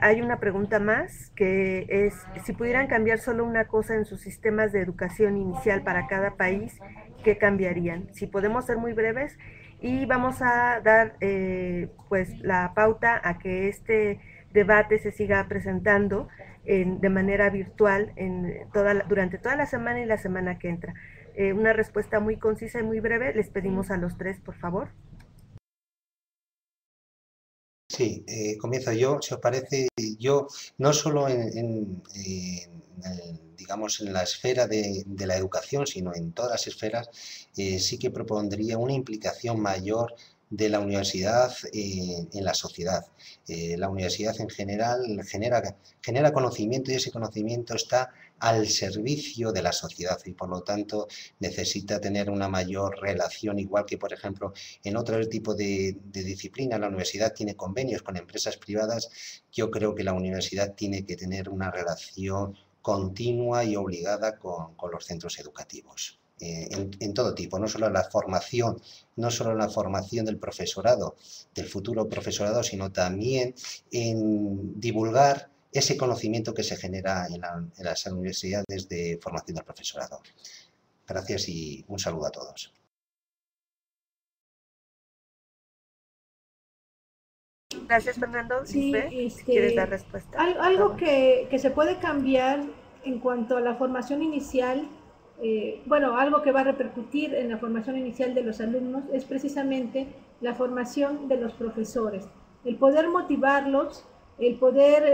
Hay una pregunta más que es, si pudieran cambiar solo una cosa en sus sistemas de educación inicial para cada país, ¿qué cambiarían? Si podemos ser muy breves, y vamos a dar pues la pauta a que este debate se siga presentando de manera virtual durante toda la semana y la semana que entra. Una respuesta muy concisa y muy breve, les pedimos a los tres, por favor. Sí, comienzo yo, si os parece. Yo no solo digamos, en la esfera de la educación, sino en todas las esferas, sí que propondría una implicación mayor de la universidad en la sociedad. La universidad en general genera conocimiento, y ese conocimiento está al servicio de la sociedad y por lo tanto necesita tener una mayor relación, igual que por ejemplo en otro tipo de disciplinas la universidad tiene convenios con empresas privadas. Yo creo que la universidad tiene que tener una relación continua y obligada con los centros educativos. En todo tipo, no solo en la formación del profesorado, del futuro profesorado, sino también en divulgar ese conocimiento que se genera en las universidades de formación del profesorado. Gracias y un saludo a todos. Gracias, Fernando. Sí, ¿Quieres dar respuesta? Algo que se puede cambiar en cuanto a la formación inicial, bueno, algo que va a repercutir en la formación inicial de los alumnos es precisamente la formación de los profesores. El poder motivarlos, el poder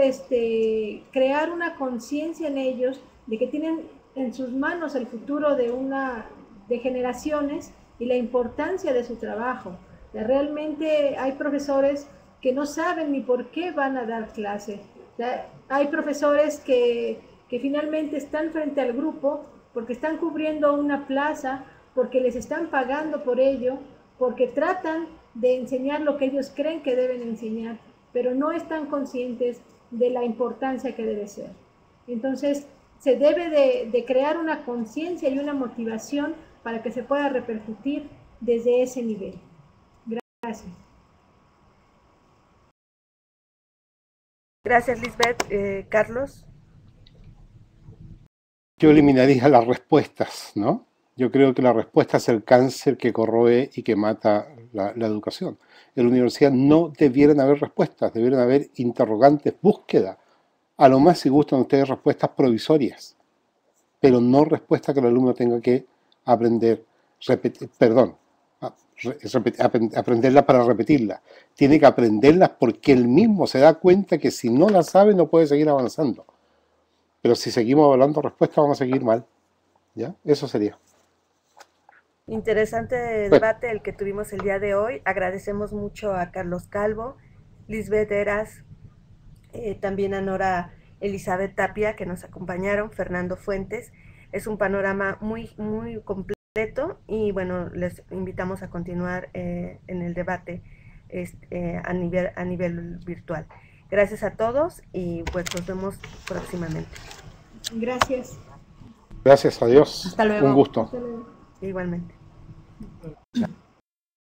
crear una conciencia en ellos de que tienen en sus manos el futuro de generaciones y la importancia de su trabajo. O sea, realmente hay profesores que no saben ni por qué van a dar clase. O sea, hay profesores que finalmente están frente al grupo porque están cubriendo una plaza, porque les están pagando por ello, porque tratan de enseñar lo que ellos creen que deben enseñar, pero no están conscientes de la importancia que debe ser. Entonces, se debe de crear una conciencia y una motivación para que se pueda repercutir desde ese nivel. Gracias. Gracias, Lisbeth. Carlos. Yo eliminaría las respuestas, ¿no? Yo creo que la respuesta es el cáncer que corroe y que mata la educación. En la universidad no debieran haber respuestas, debieran haber interrogantes, búsqueda A lo más si gustan ustedes respuestas provisorias, pero no respuestas que el alumno tenga que aprender, aprenderlas para repetirlas. Tiene que aprenderlas porque él mismo se da cuenta que si no las sabe no puede seguir avanzando. Pero si seguimos evaluando respuestas vamos a seguir mal. ¿Ya? Eso sería. Interesante debate el que tuvimos el día de hoy. Agradecemos mucho a Carlos Calvo, Lisbeth Eras, también a Nora Elizabeth Tapia, que nos acompañaron, Fernando Fuentes. Es un panorama muy completo y bueno, les invitamos a continuar en el debate a nivel virtual. Gracias a todos y pues nos vemos próximamente. Gracias. Gracias a Dios. Hasta luego. Un gusto. Hasta luego. Igualmente. Chao.